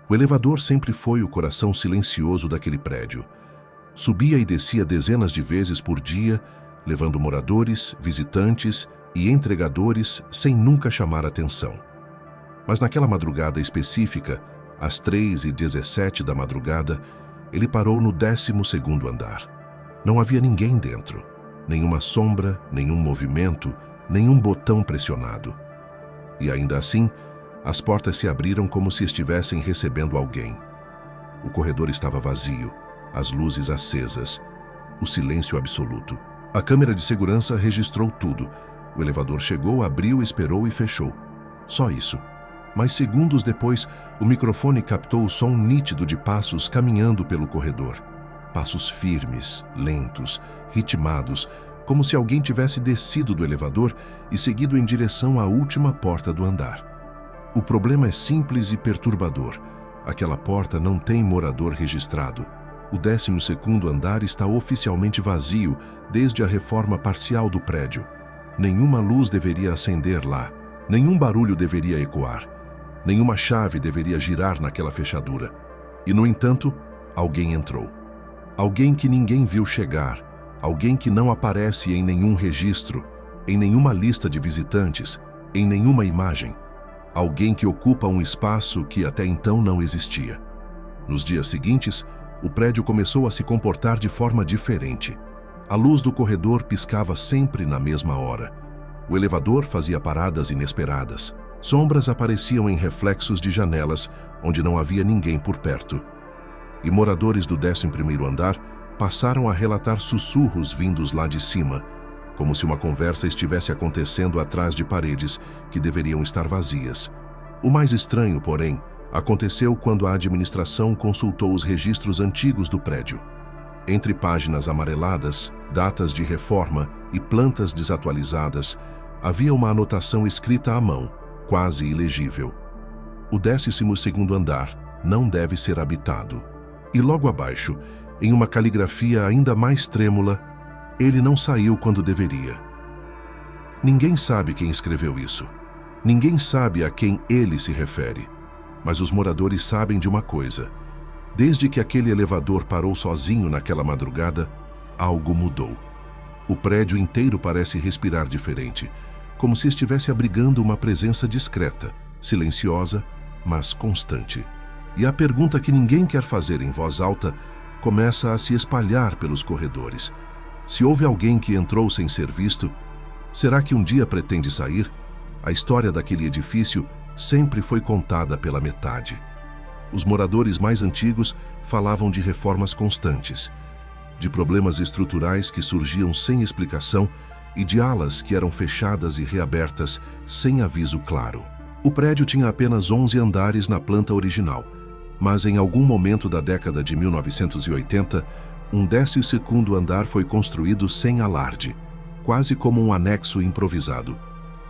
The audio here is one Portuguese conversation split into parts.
O elevador sempre foi o coração silencioso daquele prédio. Subia e descia dezenas de vezes por dia, levando moradores, visitantes e entregadores sem nunca chamar atenção. Mas naquela madrugada específica, às 3h17 da madrugada, ele parou no 12º andar. Não havia ninguém dentro, nenhuma sombra, nenhum movimento, nenhum botão pressionado. E ainda assim, as portas se abriram como se estivessem recebendo alguém. O corredor estava vazio, as luzes acesas, o silêncio absoluto. A câmera de segurança registrou tudo. O elevador chegou, abriu, esperou e fechou. Só isso. Mas segundos depois, o microfone captou o som nítido de passos caminhando pelo corredor. Passos firmes, lentos, ritmados, como se alguém tivesse descido do elevador e seguido em direção à última porta do andar. O problema é simples e perturbador. Aquela porta não tem morador registrado. O 12º andar está oficialmente vazio desde a reforma parcial do prédio. Nenhuma luz deveria acender lá. Nenhum barulho deveria ecoar. Nenhuma chave deveria girar naquela fechadura. E, no entanto, alguém entrou. Alguém que ninguém viu chegar. Alguém que não aparece em nenhum registro, em nenhuma lista de visitantes, em nenhuma imagem. Alguém que ocupa um espaço que até então não existia. Nos dias seguintes, o prédio começou a se comportar de forma diferente. A luz do corredor piscava sempre na mesma hora. O elevador fazia paradas inesperadas. Sombras apareciam em reflexos de janelas onde não havia ninguém por perto. E moradores do 11º andar passaram a relatar sussurros vindos lá de cima, como se uma conversa estivesse acontecendo atrás de paredes que deveriam estar vazias. O mais estranho, porém, aconteceu quando a administração consultou os registros antigos do prédio. Entre páginas amareladas, datas de reforma e plantas desatualizadas, havia uma anotação escrita à mão, quase ilegível. O 12º andar não deve ser habitado. E logo abaixo, em uma caligrafia ainda mais trêmula, ele não saiu quando deveria. Ninguém sabe quem escreveu isso. Ninguém sabe a quem ele se refere. Mas os moradores sabem de uma coisa. Desde que aquele elevador parou sozinho naquela madrugada, algo mudou. O prédio inteiro parece respirar diferente, como se estivesse abrigando uma presença discreta, silenciosa, mas constante. E a pergunta que ninguém quer fazer em voz alta começa a se espalhar pelos corredores. Se houve alguém que entrou sem ser visto, será que um dia pretende sair? A história daquele edifício sempre foi contada pela metade. Os moradores mais antigos falavam de reformas constantes, de problemas estruturais que surgiam sem explicação e de alas que eram fechadas e reabertas sem aviso claro. O prédio tinha apenas 11 andares na planta original, mas em algum momento da década de 1980, um 12º andar foi construído sem alarde, quase como um anexo improvisado.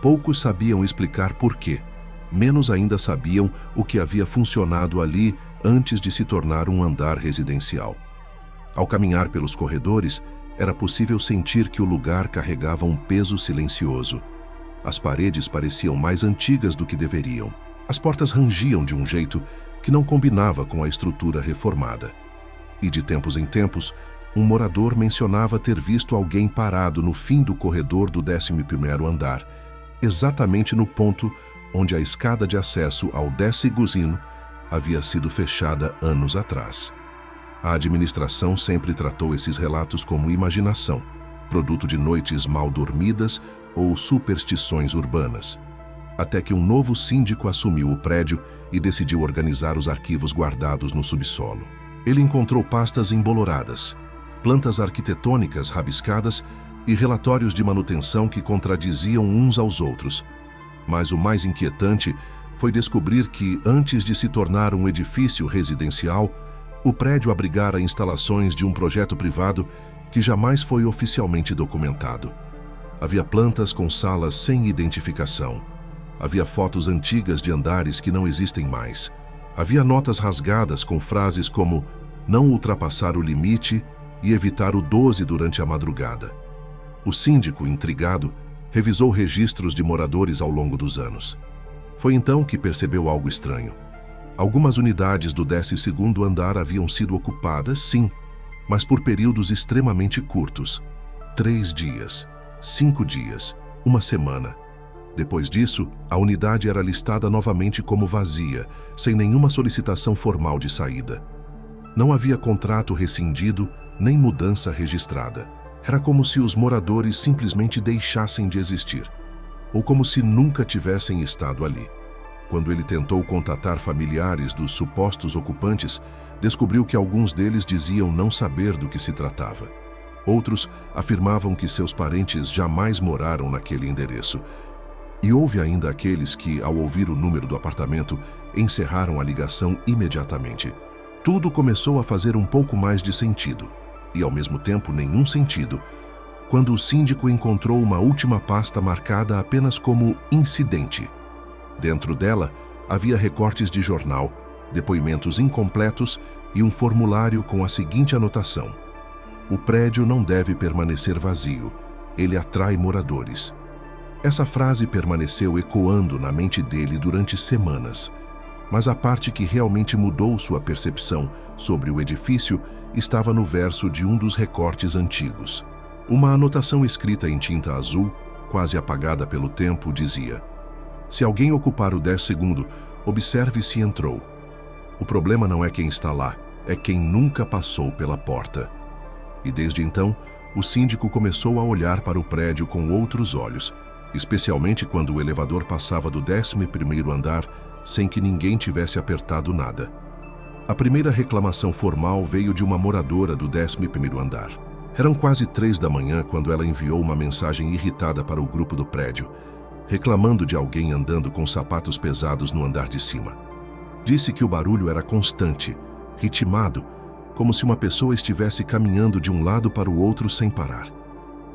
Poucos sabiam explicar por quê. Menos ainda sabiam o que havia funcionado ali antes de se tornar um andar residencial. Ao caminhar pelos corredores, era possível sentir que o lugar carregava um peso silencioso. As paredes pareciam mais antigas do que deveriam. As portas rangiam de um jeito que não combinava com a estrutura reformada. E de tempos em tempos, um morador mencionava ter visto alguém parado no fim do corredor do 11º andar, exatamente no ponto onde a escada de acesso ao 10º havia sido fechada anos atrás. A administração sempre tratou esses relatos como imaginação, produto de noites mal dormidas ou superstições urbanas. Até que um novo síndico assumiu o prédio e decidiu organizar os arquivos guardados no subsolo. Ele encontrou pastas emboloradas, plantas arquitetônicas rabiscadas e relatórios de manutenção que contradiziam uns aos outros. Mas o mais inquietante foi descobrir que, antes de se tornar um edifício residencial, o prédio abrigara instalações de um projeto privado que jamais foi oficialmente documentado. Havia plantas com salas sem identificação. Havia fotos antigas de andares que não existem mais. Havia notas rasgadas com frases como "não ultrapassar o limite" e "evitar o 12 durante a madrugada". O síndico, intrigado, revisou registros de moradores ao longo dos anos. Foi então que percebeu algo estranho. Algumas unidades do 12º andar haviam sido ocupadas, sim, mas por períodos extremamente curtos. 3 dias, 5 dias, uma semana. Depois disso, a unidade era listada novamente como vazia, sem nenhuma solicitação formal de saída. Não havia contrato rescindido, nem mudança registrada. Era como se os moradores simplesmente deixassem de existir, ou como se nunca tivessem estado ali. Quando ele tentou contatar familiares dos supostos ocupantes, descobriu que alguns deles diziam não saber do que se tratava. Outros afirmavam que seus parentes jamais moraram naquele endereço. E houve ainda aqueles que, ao ouvir o número do apartamento, encerraram a ligação imediatamente. Tudo começou a fazer um pouco mais de sentido, e ao mesmo tempo nenhum sentido, quando o síndico encontrou uma última pasta marcada apenas como incidente. Dentro dela, havia recortes de jornal, depoimentos incompletos e um formulário com a seguinte anotação: o prédio não deve permanecer vazio, ele atrai moradores. Essa frase permaneceu ecoando na mente dele durante semanas, mas a parte que realmente mudou sua percepção sobre o edifício estava no verso de um dos recortes antigos. Uma anotação escrita em tinta azul, quase apagada pelo tempo, dizia: se alguém ocupar o 10º, observe se entrou. O problema não é quem está lá, é quem nunca passou pela porta. E desde então, o síndico começou a olhar para o prédio com outros olhos, especialmente quando o elevador passava do 11º andar sem que ninguém tivesse apertado nada. A primeira reclamação formal veio de uma moradora do 11º andar. Eram quase 3 da manhã quando ela enviou uma mensagem irritada para o grupo do prédio, reclamando de alguém andando com sapatos pesados no andar de cima. Disse que o barulho era constante, ritmado, como se uma pessoa estivesse caminhando de um lado para o outro sem parar.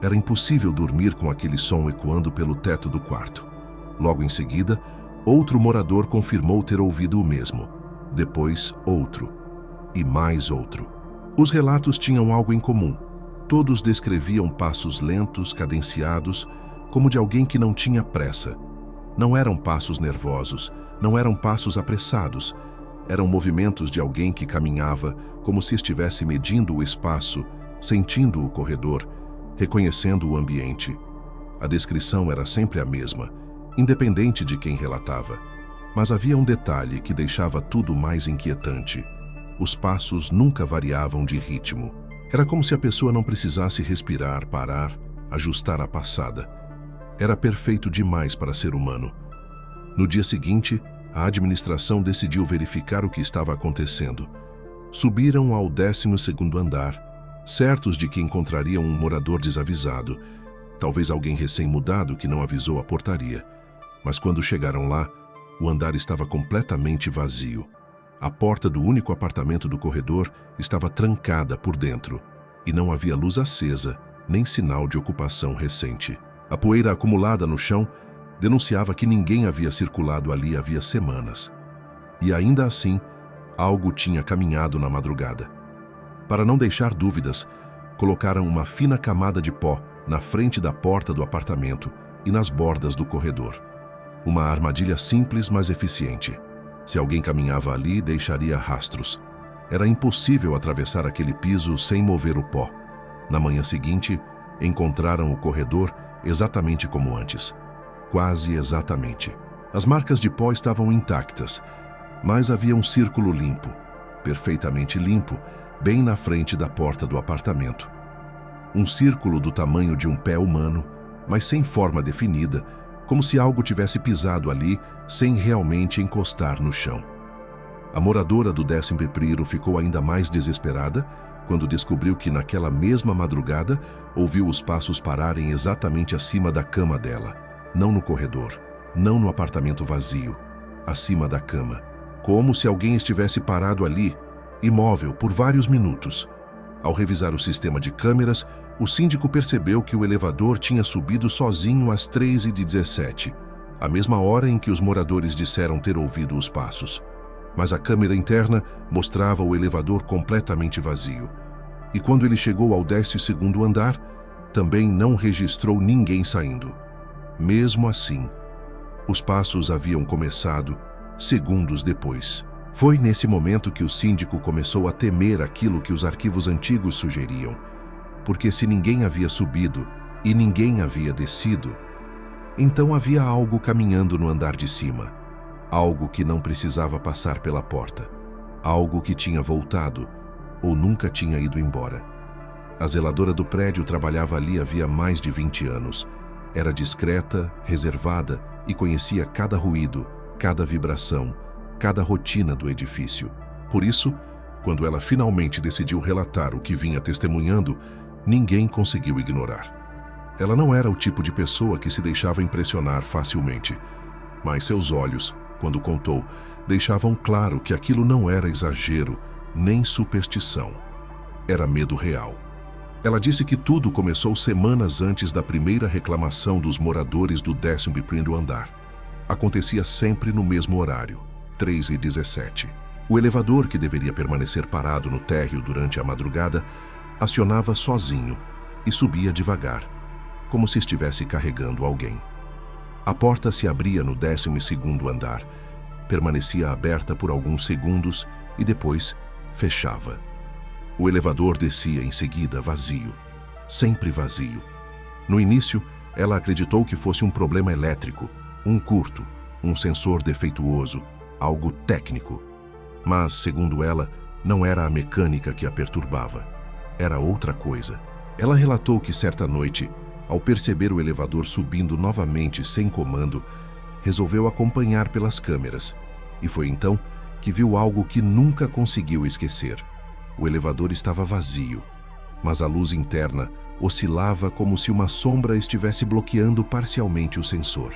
Era impossível dormir com aquele som ecoando pelo teto do quarto. Logo em seguida, outro morador confirmou ter ouvido o mesmo. Depois, outro. E mais outro. Os relatos tinham algo em comum. Todos descreviam passos lentos, cadenciados, como de alguém que não tinha pressa. Não eram passos nervosos, não eram passos apressados. Eram movimentos de alguém que caminhava como se estivesse medindo o espaço, sentindo o corredor, reconhecendo o ambiente. A descrição era sempre a mesma, independente de quem relatava. Mas havia um detalhe que deixava tudo mais inquietante. Os passos nunca variavam de ritmo. Era como se a pessoa não precisasse respirar, parar, ajustar a passada. Era perfeito demais para ser humano. No dia seguinte, a administração decidiu verificar o que estava acontecendo. Subiram ao 12º andar, certos de que encontrariam um morador desavisado, talvez alguém recém-mudado que não avisou a portaria. Mas quando chegaram lá, o andar estava completamente vazio. A porta do único apartamento do corredor estava trancada por dentro, e não havia luz acesa, nem sinal de ocupação recente. A poeira acumulada no chão denunciava que ninguém havia circulado ali havia semanas. E ainda assim, algo tinha caminhado na madrugada. Para não deixar dúvidas, colocaram uma fina camada de pó na frente da porta do apartamento e nas bordas do corredor. Uma armadilha simples, mas eficiente. Se alguém caminhava ali, deixaria rastros. Era impossível atravessar aquele piso sem mover o pó. Na manhã seguinte, encontraram o corredor exatamente como antes. Quase exatamente. As marcas de pó estavam intactas, mas havia um círculo limpo, perfeitamente limpo, bem na frente da porta do apartamento. Um círculo do tamanho de um pé humano, mas sem forma definida, como se algo tivesse pisado ali sem realmente encostar no chão. A moradora do 11º ficou ainda mais desesperada quando descobriu que naquela mesma madrugada ouviu os passos pararem exatamente acima da cama dela. Não no corredor, não no apartamento vazio, acima da cama. Como se alguém estivesse parado ali, imóvel, por vários minutos. Ao revisar o sistema de câmeras, o síndico percebeu que o elevador tinha subido sozinho às 3h17, a mesma hora em que os moradores disseram ter ouvido os passos. Mas a câmera interna mostrava o elevador completamente vazio. E quando ele chegou ao 12º andar, também não registrou ninguém saindo. Mesmo assim, os passos haviam começado segundos depois. Foi nesse momento que o síndico começou a temer aquilo que os arquivos antigos sugeriam, porque se ninguém havia subido e ninguém havia descido, então havia algo caminhando no andar de cima, algo que não precisava passar pela porta, algo que tinha voltado ou nunca tinha ido embora. A zeladora do prédio trabalhava ali havia mais de 20 anos. Era discreta, reservada e conhecia cada ruído, cada vibração, cada rotina do edifício. Por isso, quando ela finalmente decidiu relatar o que vinha testemunhando, ninguém conseguiu ignorar. Ela não era o tipo de pessoa que se deixava impressionar facilmente, mas seus olhos, quando contou, deixavam claro que aquilo não era exagero nem superstição. Era medo real. Ela disse que tudo começou semanas antes da primeira reclamação dos moradores do 11º andar. Acontecia sempre no mesmo horário, 3h17. O elevador, que deveria permanecer parado no térreo durante a madrugada, acionava sozinho e subia devagar, como se estivesse carregando alguém. A porta se abria no 12º andar, permanecia aberta por alguns segundos e depois fechava. O elevador descia em seguida vazio, sempre vazio. No início, ela acreditou que fosse um problema elétrico, um curto, um sensor defeituoso, algo técnico. Mas, segundo ela, não era a mecânica que a perturbava. Era outra coisa. Ela relatou que certa noite, ao perceber o elevador subindo novamente sem comando, resolveu acompanhar pelas câmeras. E foi então que viu algo que nunca conseguiu esquecer. O elevador estava vazio, mas a luz interna oscilava como se uma sombra estivesse bloqueando parcialmente o sensor.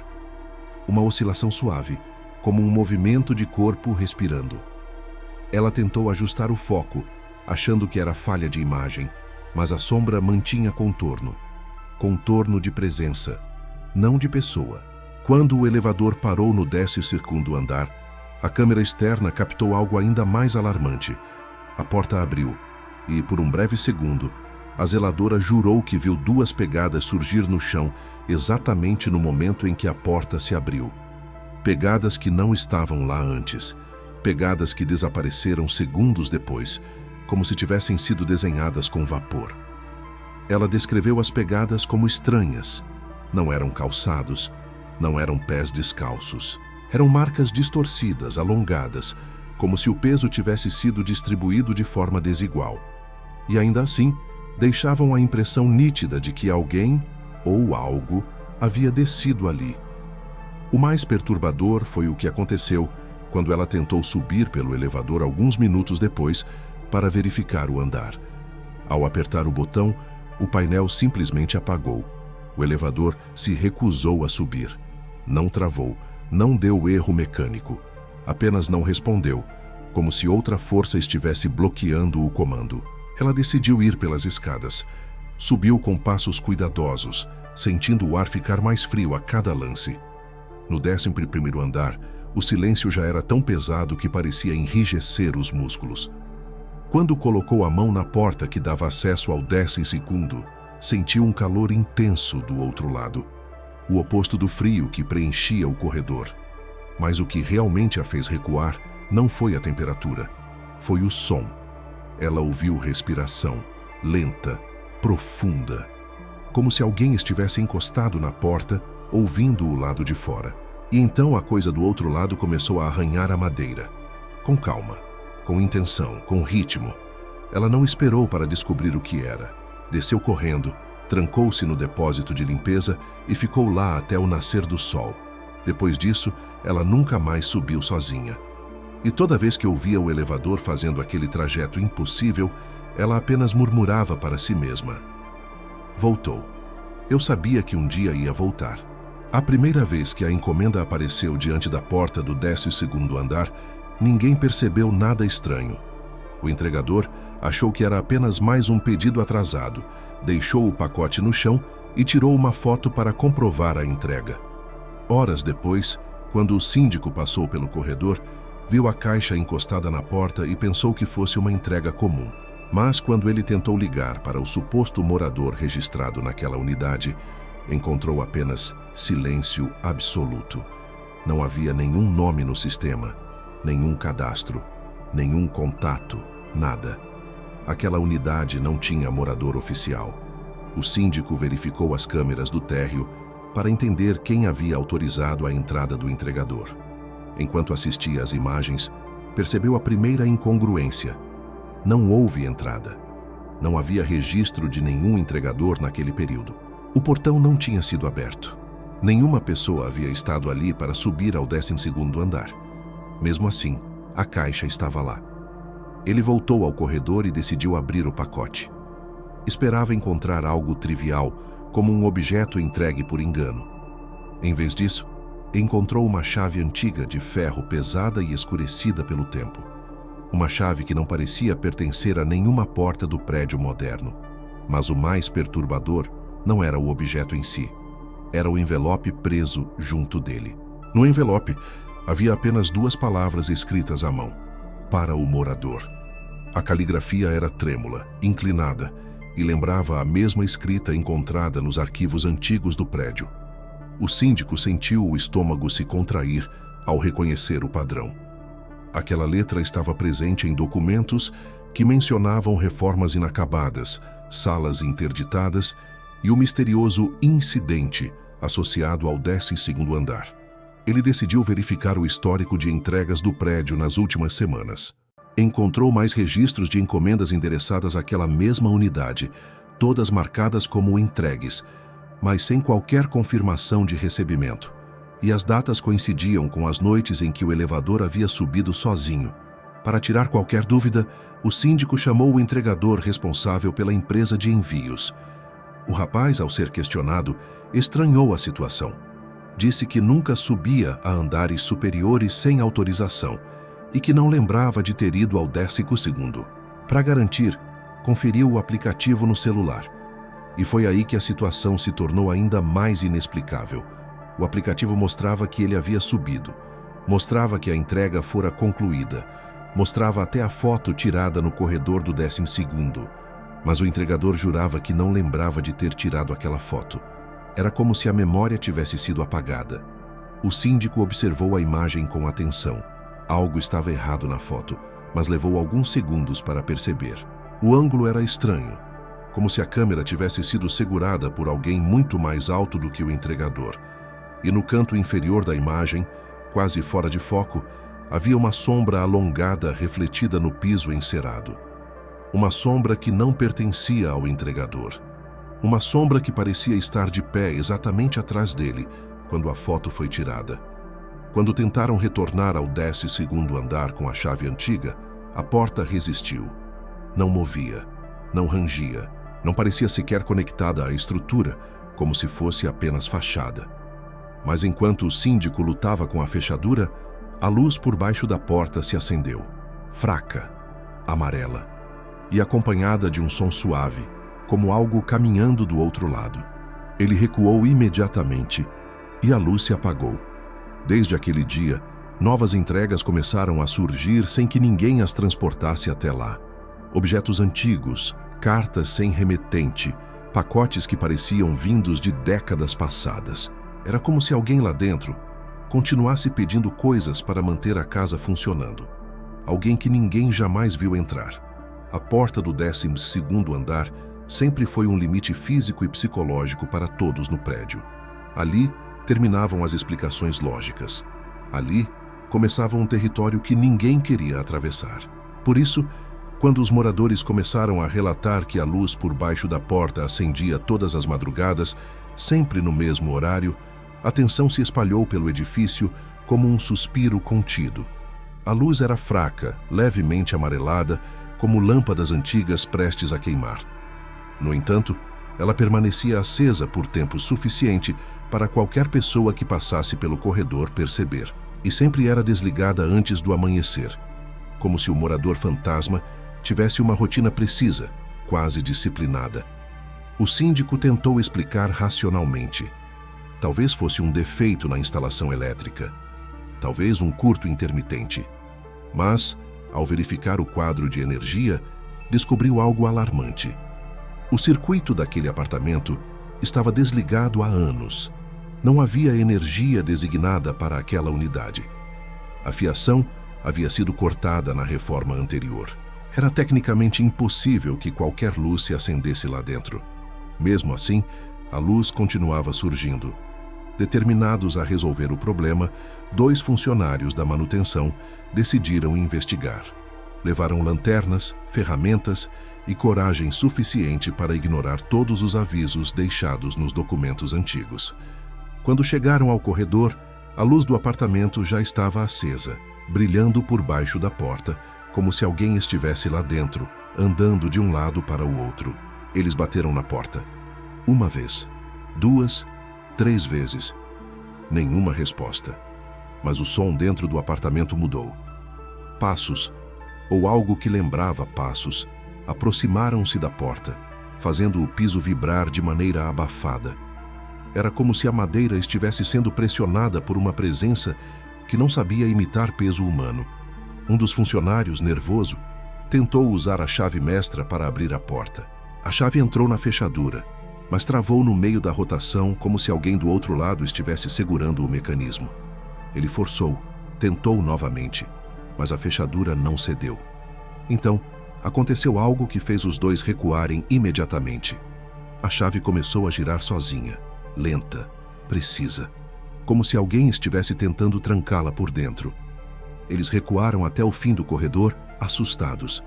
Uma oscilação suave, como um movimento de corpo respirando. Ela tentou ajustar o foco, achando que era falha de imagem, mas a sombra mantinha contorno. Contorno de presença, não de pessoa. Quando o elevador parou no 12º andar, a câmera externa captou algo ainda mais alarmante. A porta abriu e, por um breve segundo, a zeladora jurou que viu duas pegadas surgir no chão exatamente no momento em que a porta se abriu. Pegadas que não estavam lá antes. Pegadas que desapareceram segundos depois, como se tivessem sido desenhadas com vapor. Ela descreveu as pegadas como estranhas. Não eram calçados, não eram pés descalços. Eram marcas distorcidas, alongadas, como se o peso tivesse sido distribuído de forma desigual. E ainda assim, deixavam a impressão nítida de que alguém ou algo havia descido ali. O mais perturbador foi o que aconteceu quando ela tentou subir pelo elevador alguns minutos depois para verificar o andar. Ao apertar o botão, o painel simplesmente apagou. O elevador se recusou a subir. Não travou, não deu erro mecânico. Apenas não respondeu, como se outra força estivesse bloqueando o comando. Ela decidiu ir pelas escadas. Subiu com passos cuidadosos, sentindo o ar ficar mais frio a cada lance. No 11º andar, o silêncio já era tão pesado que parecia enrijecer os músculos. Quando colocou a mão na porta que dava acesso ao 12º, sentiu um calor intenso do outro lado, o oposto do frio que preenchia o corredor. Mas o que realmente a fez recuar não foi a temperatura, foi o som. Ela ouviu respiração, lenta, profunda, como se alguém estivesse encostado na porta, ouvindo o lado de fora. E então a coisa do outro lado começou a arranhar a madeira. Com calma, com intenção, com ritmo. Ela não esperou para descobrir o que era. Desceu correndo, trancou-se no depósito de limpeza e ficou lá até o nascer do sol. Depois disso, ela nunca mais subiu sozinha. E toda vez que ouvia o elevador fazendo aquele trajeto impossível, ela apenas murmurava para si mesma. Voltou. Eu sabia que um dia ia voltar. A primeira vez que a encomenda apareceu diante da porta do 12º andar, ninguém percebeu nada estranho. O entregador achou que era apenas mais um pedido atrasado, deixou o pacote no chão e tirou uma foto para comprovar a entrega. Horas depois, quando o síndico passou pelo corredor, viu a caixa encostada na porta e pensou que fosse uma entrega comum. Mas quando ele tentou ligar para o suposto morador registrado naquela unidade, encontrou apenas silêncio absoluto. Não havia nenhum nome no sistema, nenhum cadastro, nenhum contato, nada. Aquela unidade não tinha morador oficial. O síndico verificou as câmeras do térreo para entender quem havia autorizado a entrada do entregador. Enquanto assistia às imagens, percebeu a primeira incongruência. Não houve entrada. Não havia registro de nenhum entregador naquele período. O portão não tinha sido aberto. Nenhuma pessoa havia estado ali para subir ao 12º andar. Mesmo assim, a caixa estava lá. Ele voltou ao corredor e decidiu abrir o pacote. Esperava encontrar algo trivial, como um objeto entregue por engano. Em vez disso, encontrou uma chave antiga de ferro pesada e escurecida pelo tempo. Uma chave que não parecia pertencer a nenhuma porta do prédio moderno. Mas o mais perturbador não era o objeto em si. Era o envelope preso junto dele. No envelope, havia apenas 2 palavras escritas à mão: para o morador. A caligrafia era trêmula, inclinada, e lembrava a mesma escrita encontrada nos arquivos antigos do prédio. O síndico sentiu o estômago se contrair ao reconhecer o padrão. Aquela letra estava presente em documentos que mencionavam reformas inacabadas, salas interditadas e o misterioso incidente associado ao 12º andar. Ele decidiu verificar o histórico de entregas do prédio nas últimas semanas. Encontrou mais registros de encomendas endereçadas àquela mesma unidade, todas marcadas como entregues, mas sem qualquer confirmação de recebimento. E as datas coincidiam com as noites em que o elevador havia subido sozinho. Para tirar qualquer dúvida, o síndico chamou o entregador responsável pela empresa de envios. O rapaz, ao ser questionado, estranhou a situação. Disse que nunca subia a andares superiores sem autorização e que não lembrava de ter ido ao 12º. Para garantir, conferiu o aplicativo no celular. E foi aí que a situação se tornou ainda mais inexplicável. O aplicativo mostrava que ele havia subido, mostrava que a entrega fora concluída, mostrava até a foto tirada no corredor do 12º. Mas o entregador jurava que não lembrava de ter tirado aquela foto. Era como se a memória tivesse sido apagada. O síndico observou a imagem com atenção. Algo estava errado na foto, mas levou alguns segundos para perceber. O ângulo era estranho, como se a câmera tivesse sido segurada por alguém muito mais alto do que o entregador. E no canto inferior da imagem, quase fora de foco, havia uma sombra alongada refletida no piso encerado. Uma sombra que não pertencia ao entregador. Uma sombra que parecia estar de pé exatamente atrás dele, quando a foto foi tirada. Quando tentaram retornar ao 12º andar com a chave antiga, a porta resistiu. Não movia, não rangia, não parecia sequer conectada à estrutura, como se fosse apenas fachada. Mas enquanto o síndico lutava com a fechadura, a luz por baixo da porta se acendeu, fraca, amarela, e acompanhada de um som suave, como algo caminhando do outro lado. Ele recuou imediatamente e a luz se apagou. Desde aquele dia, novas entregas começaram a surgir sem que ninguém as transportasse até lá. Objetos antigos, cartas sem remetente, pacotes que pareciam vindos de décadas passadas. Era como se alguém lá dentro continuasse pedindo coisas para manter a casa funcionando. Alguém que ninguém jamais viu entrar. A porta do 12º andar sempre foi um limite físico e psicológico para todos no prédio. Ali terminavam as explicações lógicas. Ali começava um território que ninguém queria atravessar. Por isso, quando os moradores começaram a relatar que a luz por baixo da porta acendia todas as madrugadas, sempre no mesmo horário, a tensão se espalhou pelo edifício como um suspiro contido. A luz era fraca, levemente amarelada, como lâmpadas antigas prestes a queimar. No entanto, ela permanecia acesa por tempo suficiente para qualquer pessoa que passasse pelo corredor perceber, e sempre era desligada antes do amanhecer, como se o morador fantasma tivesse uma rotina precisa, quase disciplinada. O síndico tentou explicar racionalmente. Talvez fosse um defeito na instalação elétrica, talvez um curto intermitente. Mas, ao verificar o quadro de energia, descobriu algo alarmante. O circuito daquele apartamento estava desligado há anos. Não havia energia designada para aquela unidade. A fiação havia sido cortada na reforma anterior. Era tecnicamente impossível que qualquer luz se acendesse lá dentro. Mesmo assim, a luz continuava surgindo. Determinados a resolver o problema, 2 funcionários da manutenção decidiram investigar. Levaram lanternas, ferramentas e coragem suficiente para ignorar todos os avisos deixados nos documentos antigos. Quando chegaram ao corredor, a luz do apartamento já estava acesa, brilhando por baixo da porta, como se alguém estivesse lá dentro, andando de um lado para o outro. Eles bateram na porta. 1 vez, 2, 3 vezes. Nenhuma resposta. Mas o som dentro do apartamento mudou. Passos, ou algo que lembrava passos, aproximaram-se da porta, fazendo o piso vibrar de maneira abafada. Era como se a madeira estivesse sendo pressionada por uma presença que não sabia imitar peso humano. Um dos funcionários, nervoso, tentou usar a chave mestra para abrir a porta. A chave entrou na fechadura, mas travou no meio da rotação como se alguém do outro lado estivesse segurando o mecanismo. Ele forçou, tentou novamente, mas a fechadura não cedeu. Então, aconteceu algo que fez os 2 recuarem imediatamente. A chave começou a girar sozinha, lenta, precisa, como se alguém estivesse tentando trancá-la por dentro. Eles recuaram até o fim do corredor, assustados,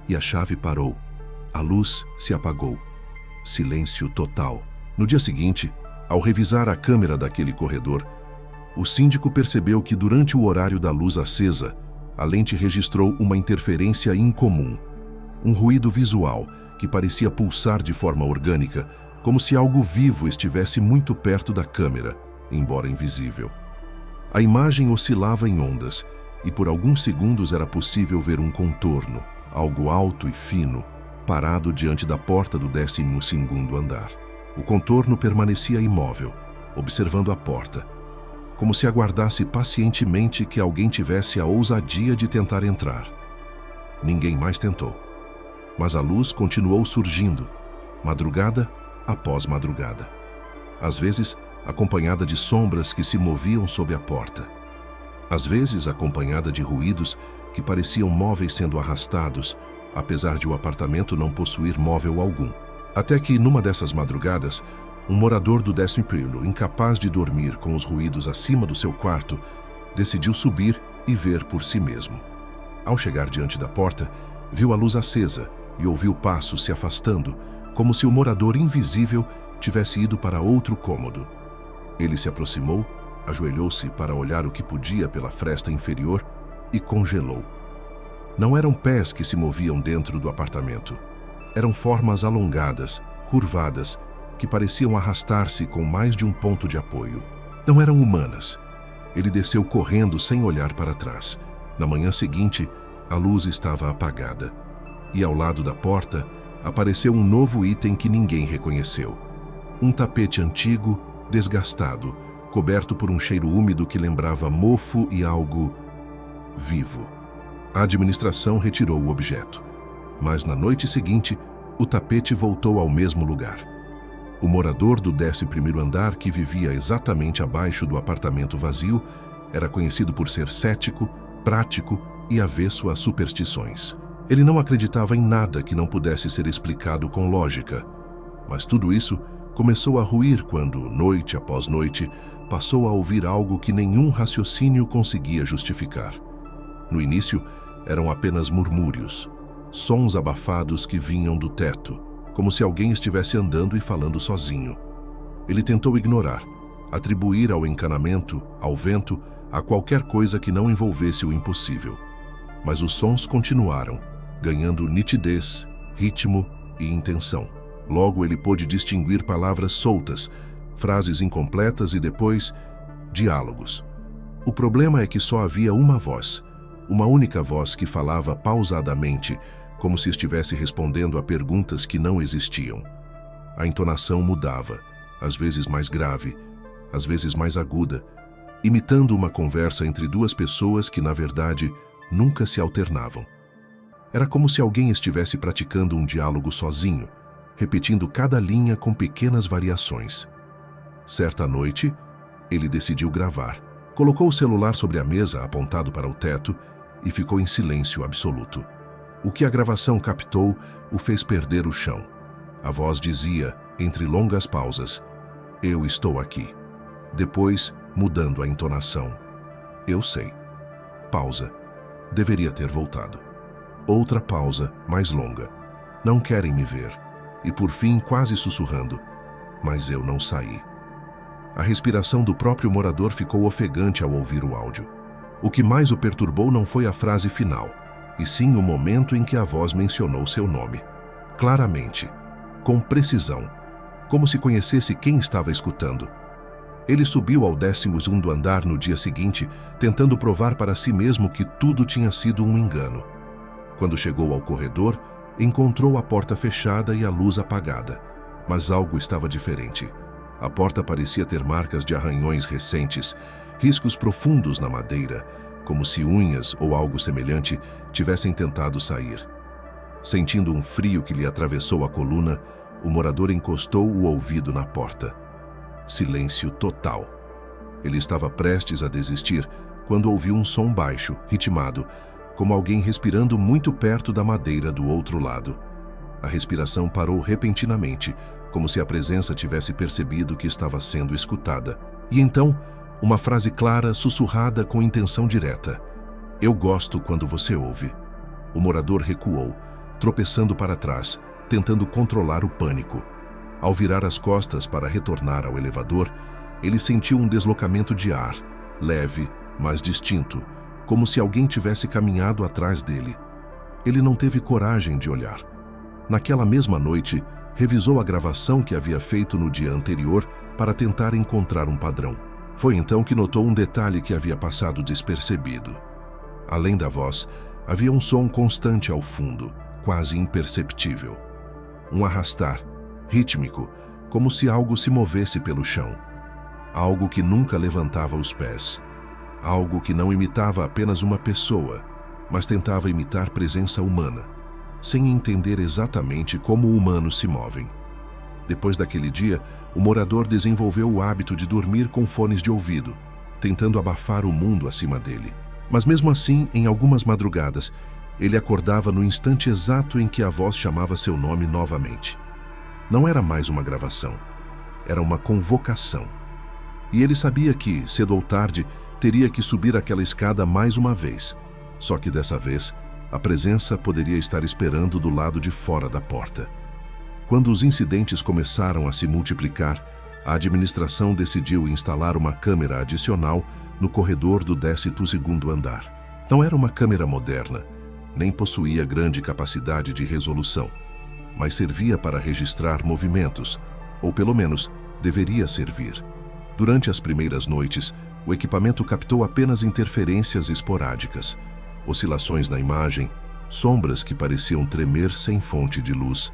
e a chave parou. A luz se apagou. Silêncio total. No dia seguinte, ao revisar a câmera daquele corredor, o síndico percebeu que durante o horário da luz acesa, a lente registrou uma interferência incomum, um ruído visual que parecia pulsar de forma orgânica, como se algo vivo estivesse muito perto da câmera, embora invisível. A imagem oscilava em ondas, e por alguns segundos era possível ver um contorno, algo alto e fino, parado diante da porta do 12º andar. O contorno permanecia imóvel, observando a porta, como se aguardasse pacientemente que alguém tivesse a ousadia de tentar entrar. Ninguém mais tentou. Mas a luz continuou surgindo, madrugada após madrugada. Às vezes, acompanhada de sombras que se moviam sob a porta. Às vezes, acompanhada de ruídos que pareciam móveis sendo arrastados, apesar de o apartamento não possuir móvel algum. Até que, numa dessas madrugadas, um morador do 11º, incapaz de dormir com os ruídos acima do seu quarto, decidiu subir e ver por si mesmo. Ao chegar diante da porta, viu a luz acesa e ouviu passos se afastando, como se o morador invisível tivesse ido para outro cômodo. Ele se aproximou, ajoelhou-se para olhar o que podia pela fresta inferior e congelou. Não eram pés que se moviam dentro do apartamento. Eram formas alongadas, curvadas, que pareciam arrastar-se com mais de um ponto de apoio. Não eram humanas. Ele desceu correndo sem olhar para trás. Na manhã seguinte, a luz estava apagada. E ao lado da porta, apareceu um novo item que ninguém reconheceu. Um tapete antigo, desgastado, coberto por um cheiro úmido que lembrava mofo e algo vivo. A administração retirou o objeto, mas na noite seguinte, o tapete voltou ao mesmo lugar. O morador do 11º andar, que vivia exatamente abaixo do apartamento vazio, era conhecido por ser cético, prático e avesso a superstições. Ele não acreditava em nada que não pudesse ser explicado com lógica, mas tudo isso começou a ruir quando, noite após noite, passou a ouvir algo que nenhum raciocínio conseguia justificar. No início, eram apenas murmúrios, sons abafados que vinham do teto, como se alguém estivesse andando e falando sozinho. Ele tentou ignorar, atribuir ao encanamento, ao vento, a qualquer coisa que não envolvesse o impossível. Mas os sons continuaram, ganhando nitidez, ritmo e intenção. Logo ele pôde distinguir palavras soltas, frases incompletas e depois, diálogos. O problema é que só havia uma voz, uma única voz que falava pausadamente, como se estivesse respondendo a perguntas que não existiam. A entonação mudava, às vezes mais grave, às vezes mais aguda, imitando uma conversa entre 2 pessoas que, na verdade, nunca se alternavam. Era como se alguém estivesse praticando um diálogo sozinho, repetindo cada linha com pequenas variações. Certa noite, ele decidiu gravar. Colocou o celular sobre a mesa, apontado para o teto, e ficou em silêncio absoluto. O que a gravação captou o fez perder o chão. A voz dizia, entre longas pausas, "Eu estou aqui." Depois, mudando a entonação, "Eu sei." Pausa. Deveria ter voltado. Outra pausa, mais longa. "Não querem me ver." E por fim, quase sussurrando, "Mas eu não saí." A respiração do próprio morador ficou ofegante ao ouvir o áudio. O que mais o perturbou não foi a frase final, e sim o momento em que a voz mencionou seu nome. Claramente, com precisão, como se conhecesse quem estava escutando. Ele subiu ao 12º andar no dia seguinte, tentando provar para si mesmo que tudo tinha sido um engano. Quando chegou ao corredor, encontrou a porta fechada e a luz apagada. Mas algo estava diferente. A porta parecia ter marcas de arranhões recentes, riscos profundos na madeira, como se unhas ou algo semelhante tivessem tentado sair. Sentindo um frio que lhe atravessou a coluna, o morador encostou o ouvido na porta. Silêncio total. Ele estava prestes a desistir quando ouviu um som baixo, ritmado, como alguém respirando muito perto da madeira do outro lado. A respiração parou repentinamente, como se a presença tivesse percebido que estava sendo escutada. E então, uma frase clara, sussurrada com intenção direta. "Eu gosto quando você ouve." O morador recuou, tropeçando para trás, tentando controlar o pânico. Ao virar as costas para retornar ao elevador, ele sentiu um deslocamento de ar, leve, mas distinto, como se alguém tivesse caminhado atrás dele. Ele não teve coragem de olhar. Naquela mesma noite, revisou a gravação que havia feito no dia anterior para tentar encontrar um padrão. Foi então que notou um detalhe que havia passado despercebido. Além da voz, havia um som constante ao fundo, quase imperceptível. Um arrastar, rítmico, como se algo se movesse pelo chão. Algo que nunca levantava os pés. Algo que não imitava apenas uma pessoa, mas tentava imitar presença humana, sem entender exatamente como humanos se movem. Depois daquele dia, o morador desenvolveu o hábito de dormir com fones de ouvido, tentando abafar o mundo acima dele. Mas mesmo assim, em algumas madrugadas, ele acordava no instante exato em que a voz chamava seu nome novamente. Não era mais uma gravação, era uma convocação. E ele sabia que, cedo ou tarde, teria que subir aquela escada mais uma vez. Só que dessa vez, a presença poderia estar esperando do lado de fora da porta. Quando os incidentes começaram a se multiplicar, a administração decidiu instalar uma câmera adicional no corredor do 12º andar. Não era uma câmera moderna, nem possuía grande capacidade de resolução, mas servia para registrar movimentos, ou pelo menos deveria servir. Durante as primeiras noites, o equipamento captou apenas interferências esporádicas, oscilações na imagem, sombras que pareciam tremer sem fonte de luz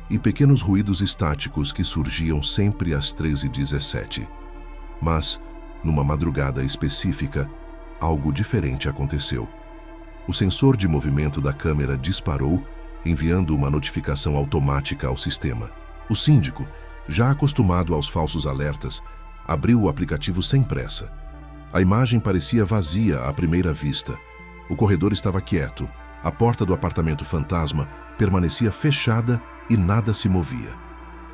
e pequenos ruídos estáticos que surgiam sempre às 13h17. Mas, numa madrugada específica, algo diferente aconteceu. O sensor de movimento da câmera disparou, enviando uma notificação automática ao sistema. O síndico, já acostumado aos falsos alertas, abriu o aplicativo sem pressa. A imagem parecia vazia à primeira vista. O corredor estava quieto, a porta do apartamento fantasma permanecia fechada e nada se movia.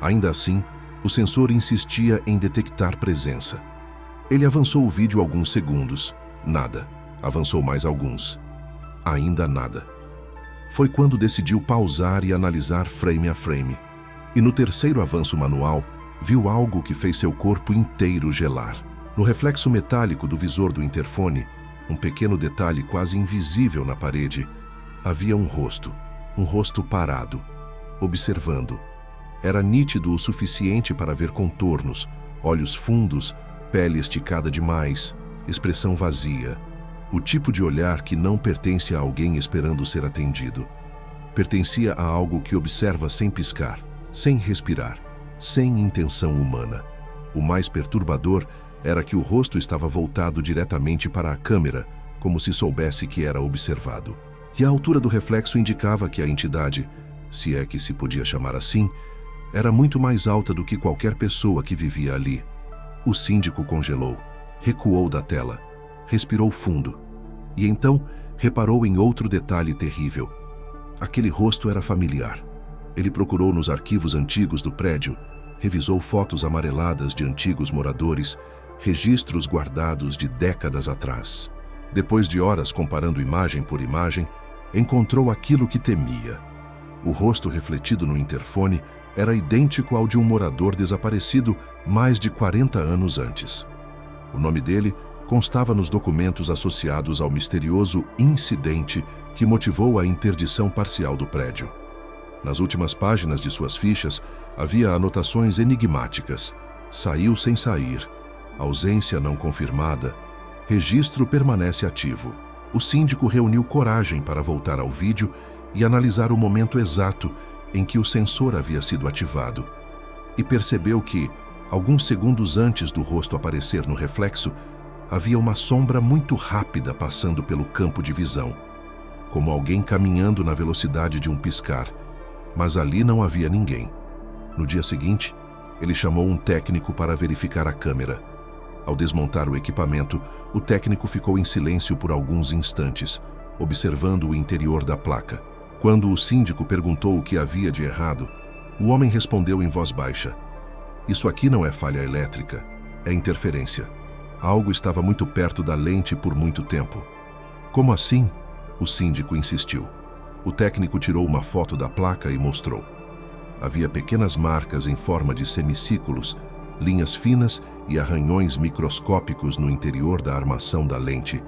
Ainda assim, o sensor insistia em detectar presença. Ele avançou o vídeo alguns segundos. Nada. Avançou mais alguns. Ainda nada. Foi quando decidiu pausar e analisar frame a frame. E no terceiro avanço manual, viu algo que fez seu corpo inteiro gelar. No reflexo metálico do visor do interfone, um pequeno detalhe quase invisível na parede, havia um rosto parado, observando. Era nítido o suficiente para ver contornos, olhos fundos, pele esticada demais, expressão vazia. O tipo de olhar que não pertence a alguém esperando ser atendido. Pertencia a algo que observa sem piscar, sem respirar, sem intenção humana. O mais perturbador era que o rosto estava voltado diretamente para a câmera, como se soubesse que era observado. E a altura do reflexo indicava que a entidade, se é que se podia chamar assim, era muito mais alta do que qualquer pessoa que vivia ali. O síndico congelou, recuou da tela, respirou fundo, e então reparou em outro detalhe terrível. Aquele rosto era familiar. Ele procurou nos arquivos antigos do prédio, revisou fotos amareladas de antigos moradores, registros guardados de décadas atrás. Depois de horas comparando imagem por imagem, encontrou aquilo que temia. O rosto refletido no interfone era idêntico ao de um morador desaparecido mais de 40 anos antes. O nome dele constava nos documentos associados ao misterioso incidente que motivou a interdição parcial do prédio. Nas últimas páginas de suas fichas, havia anotações enigmáticas. Saiu sem sair. Ausência não confirmada. Registro permanece ativo. O síndico reuniu coragem para voltar ao vídeo e analisar o momento exato em que o sensor havia sido ativado. E percebeu que, alguns segundos antes do rosto aparecer no reflexo, havia uma sombra muito rápida passando pelo campo de visão, como alguém caminhando na velocidade de um piscar. Mas ali não havia ninguém. No dia seguinte, ele chamou um técnico para verificar a câmera. Ao desmontar o equipamento, o técnico ficou em silêncio por alguns instantes, observando o interior da placa. Quando o síndico perguntou o que havia de errado, o homem respondeu em voz baixa: "Isso aqui não é falha elétrica, é interferência. Algo estava muito perto da lente por muito tempo." "Como assim?" o síndico insistiu. O técnico tirou uma foto da placa e mostrou. Havia pequenas marcas em forma de semicírculos, linhas finas e arranhões microscópicos no interior da armação da lente,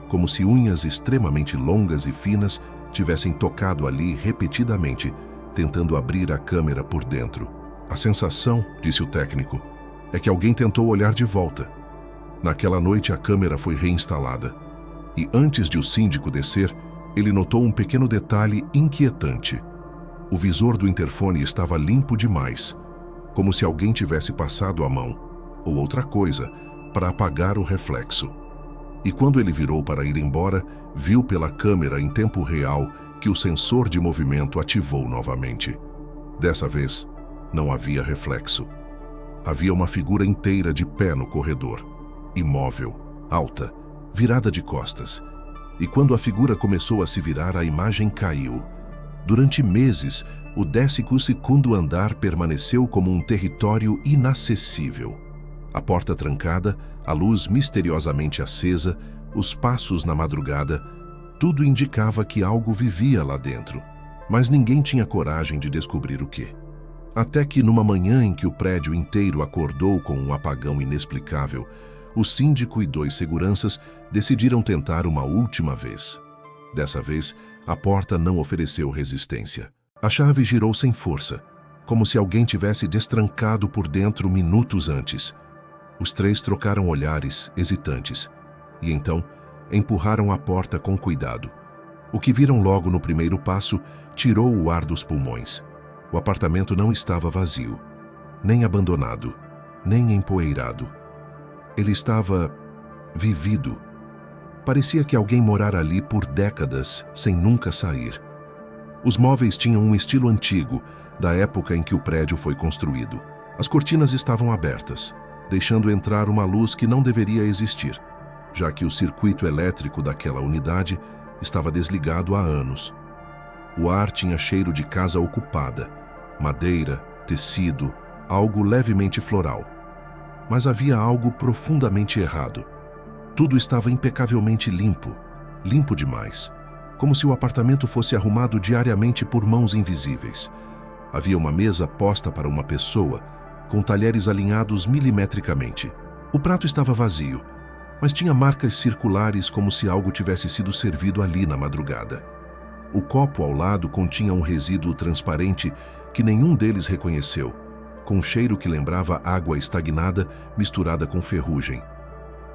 como se unhas extremamente longas e finas tivessem tocado ali repetidamente, tentando abrir a câmera por dentro. "A sensação", disse o técnico, "é que alguém tentou olhar de volta." Naquela noite a câmera foi reinstalada. E antes de o síndico descer, ele notou um pequeno detalhe inquietante. O visor do interfone estava limpo demais, como se alguém tivesse passado a mão, ou outra coisa, para apagar o reflexo. E quando ele virou para ir embora, viu pela câmera em tempo real que o sensor de movimento ativou novamente. Dessa vez, não havia reflexo. Havia uma figura inteira de pé no corredor, imóvel, alta, virada de costas. E quando a figura começou a se virar, a imagem caiu. Durante meses, o 12º andar permaneceu como um território inacessível. A porta trancada, a luz misteriosamente acesa, os passos na madrugada, tudo indicava que algo vivia lá dentro, mas ninguém tinha coragem de descobrir o quê. Até que, numa manhã em que o prédio inteiro acordou com um apagão inexplicável, o síndico e 2 seguranças decidiram tentar uma última vez. Dessa vez, a porta não ofereceu resistência. A chave girou sem força, como se alguém tivesse destrancado por dentro minutos antes. Os 3 trocaram olhares, hesitantes, e então empurraram a porta com cuidado. O que viram logo no primeiro passo tirou o ar dos pulmões. O apartamento não estava vazio, nem abandonado, nem empoeirado. Ele estava vivido. Parecia que alguém morara ali por décadas, sem nunca sair. Os móveis tinham um estilo antigo, da época em que o prédio foi construído. As cortinas estavam abertas, deixando entrar uma luz que não deveria existir, já que o circuito elétrico daquela unidade estava desligado há anos. O ar tinha cheiro de casa ocupada, madeira, tecido, algo levemente floral. Mas havia algo profundamente errado. Tudo estava impecavelmente limpo, limpo demais, como se o apartamento fosse arrumado diariamente por mãos invisíveis. Havia uma mesa posta para uma pessoa, com talheres alinhados milimetricamente. O prato estava vazio, mas tinha marcas circulares como se algo tivesse sido servido ali na madrugada. O copo ao lado continha um resíduo transparente que nenhum deles reconheceu, com um cheiro que lembrava água estagnada misturada com ferrugem.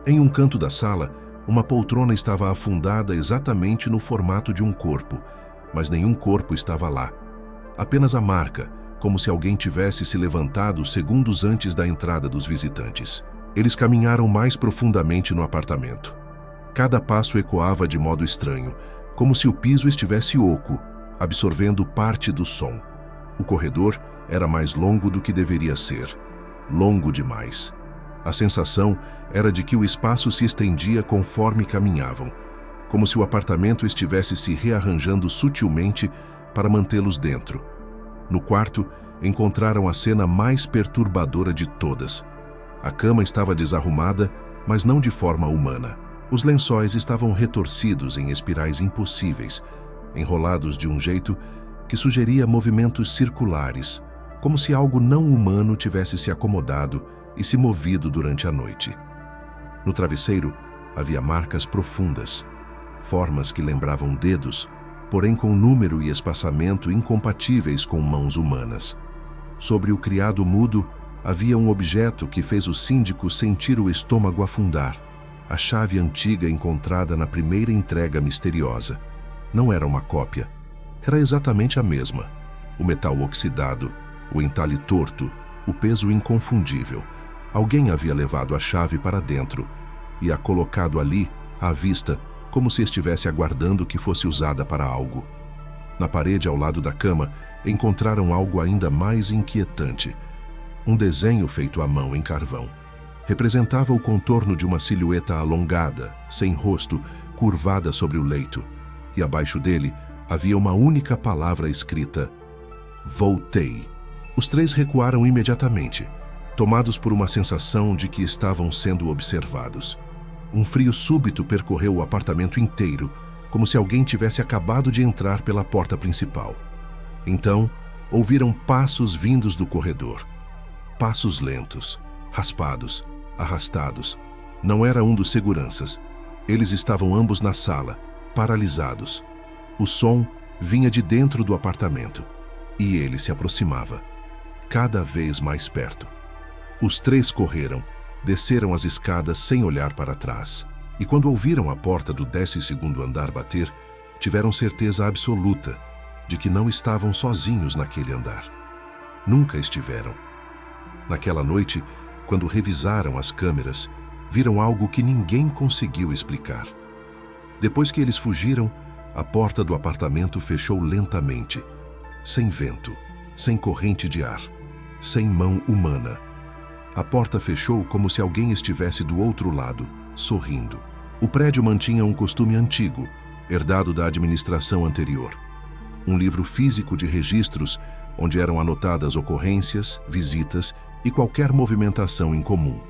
Em um canto da sala, uma poltrona estava afundada exatamente no formato de um corpo, mas nenhum corpo estava lá. Apenas a marca, como se alguém tivesse se levantado segundos antes da entrada dos visitantes. Eles caminharam mais profundamente no apartamento. Cada passo ecoava de modo estranho, como se o piso estivesse oco, absorvendo parte do som. O corredor era mais longo do que deveria ser. Longo demais. A sensação era de que o espaço se estendia conforme caminhavam, como se o apartamento estivesse se rearranjando sutilmente para mantê-los dentro. No quarto, encontraram a cena mais perturbadora de todas. A cama estava desarrumada, mas não de forma humana. Os lençóis estavam retorcidos em espirais impossíveis, enrolados de um jeito que sugeria movimentos circulares, como se algo não humano tivesse se acomodado e se movido durante a noite. No travesseiro, havia marcas profundas, formas que lembravam dedos, porém com número e espaçamento incompatíveis com mãos humanas. Sobre o criado mudo, havia um objeto que fez o síndico sentir o estômago afundar. A chave antiga encontrada na primeira entrega misteriosa. Não era uma cópia. Era exatamente a mesma. O metal oxidado, o entalhe torto, o peso inconfundível. Alguém havia levado a chave para dentro e a colocado ali, à vista, como se estivesse aguardando que fosse usada para algo. Na parede ao lado da cama, encontraram algo ainda mais inquietante. Um desenho feito à mão em carvão. Representava o contorno de uma silhueta alongada, sem rosto, curvada sobre o leito. E abaixo dele havia uma única palavra escrita: Voltei. Os três recuaram imediatamente, tomados por uma sensação de que estavam sendo observados. Um frio súbito percorreu o apartamento inteiro, como se alguém tivesse acabado de entrar pela porta principal. Então, ouviram passos vindos do corredor. Passos lentos, raspados, arrastados. Não era um dos seguranças. Eles estavam ambos na sala, paralisados. O som vinha de dentro do apartamento, e ele se aproximava, cada vez mais perto. Os três correram, desceram as escadas sem olhar para trás. E quando ouviram a porta do 12º andar bater, tiveram certeza absoluta de que não estavam sozinhos naquele andar. Nunca estiveram. Naquela noite, quando revisaram as câmeras, viram algo que ninguém conseguiu explicar. Depois que eles fugiram, a porta do apartamento fechou lentamente, sem vento, sem corrente de ar, sem mão humana. A porta fechou como se alguém estivesse do outro lado, sorrindo. O prédio mantinha um costume antigo, herdado da administração anterior. Um livro físico de registros, onde eram anotadas ocorrências, visitas e qualquer movimentação incomum.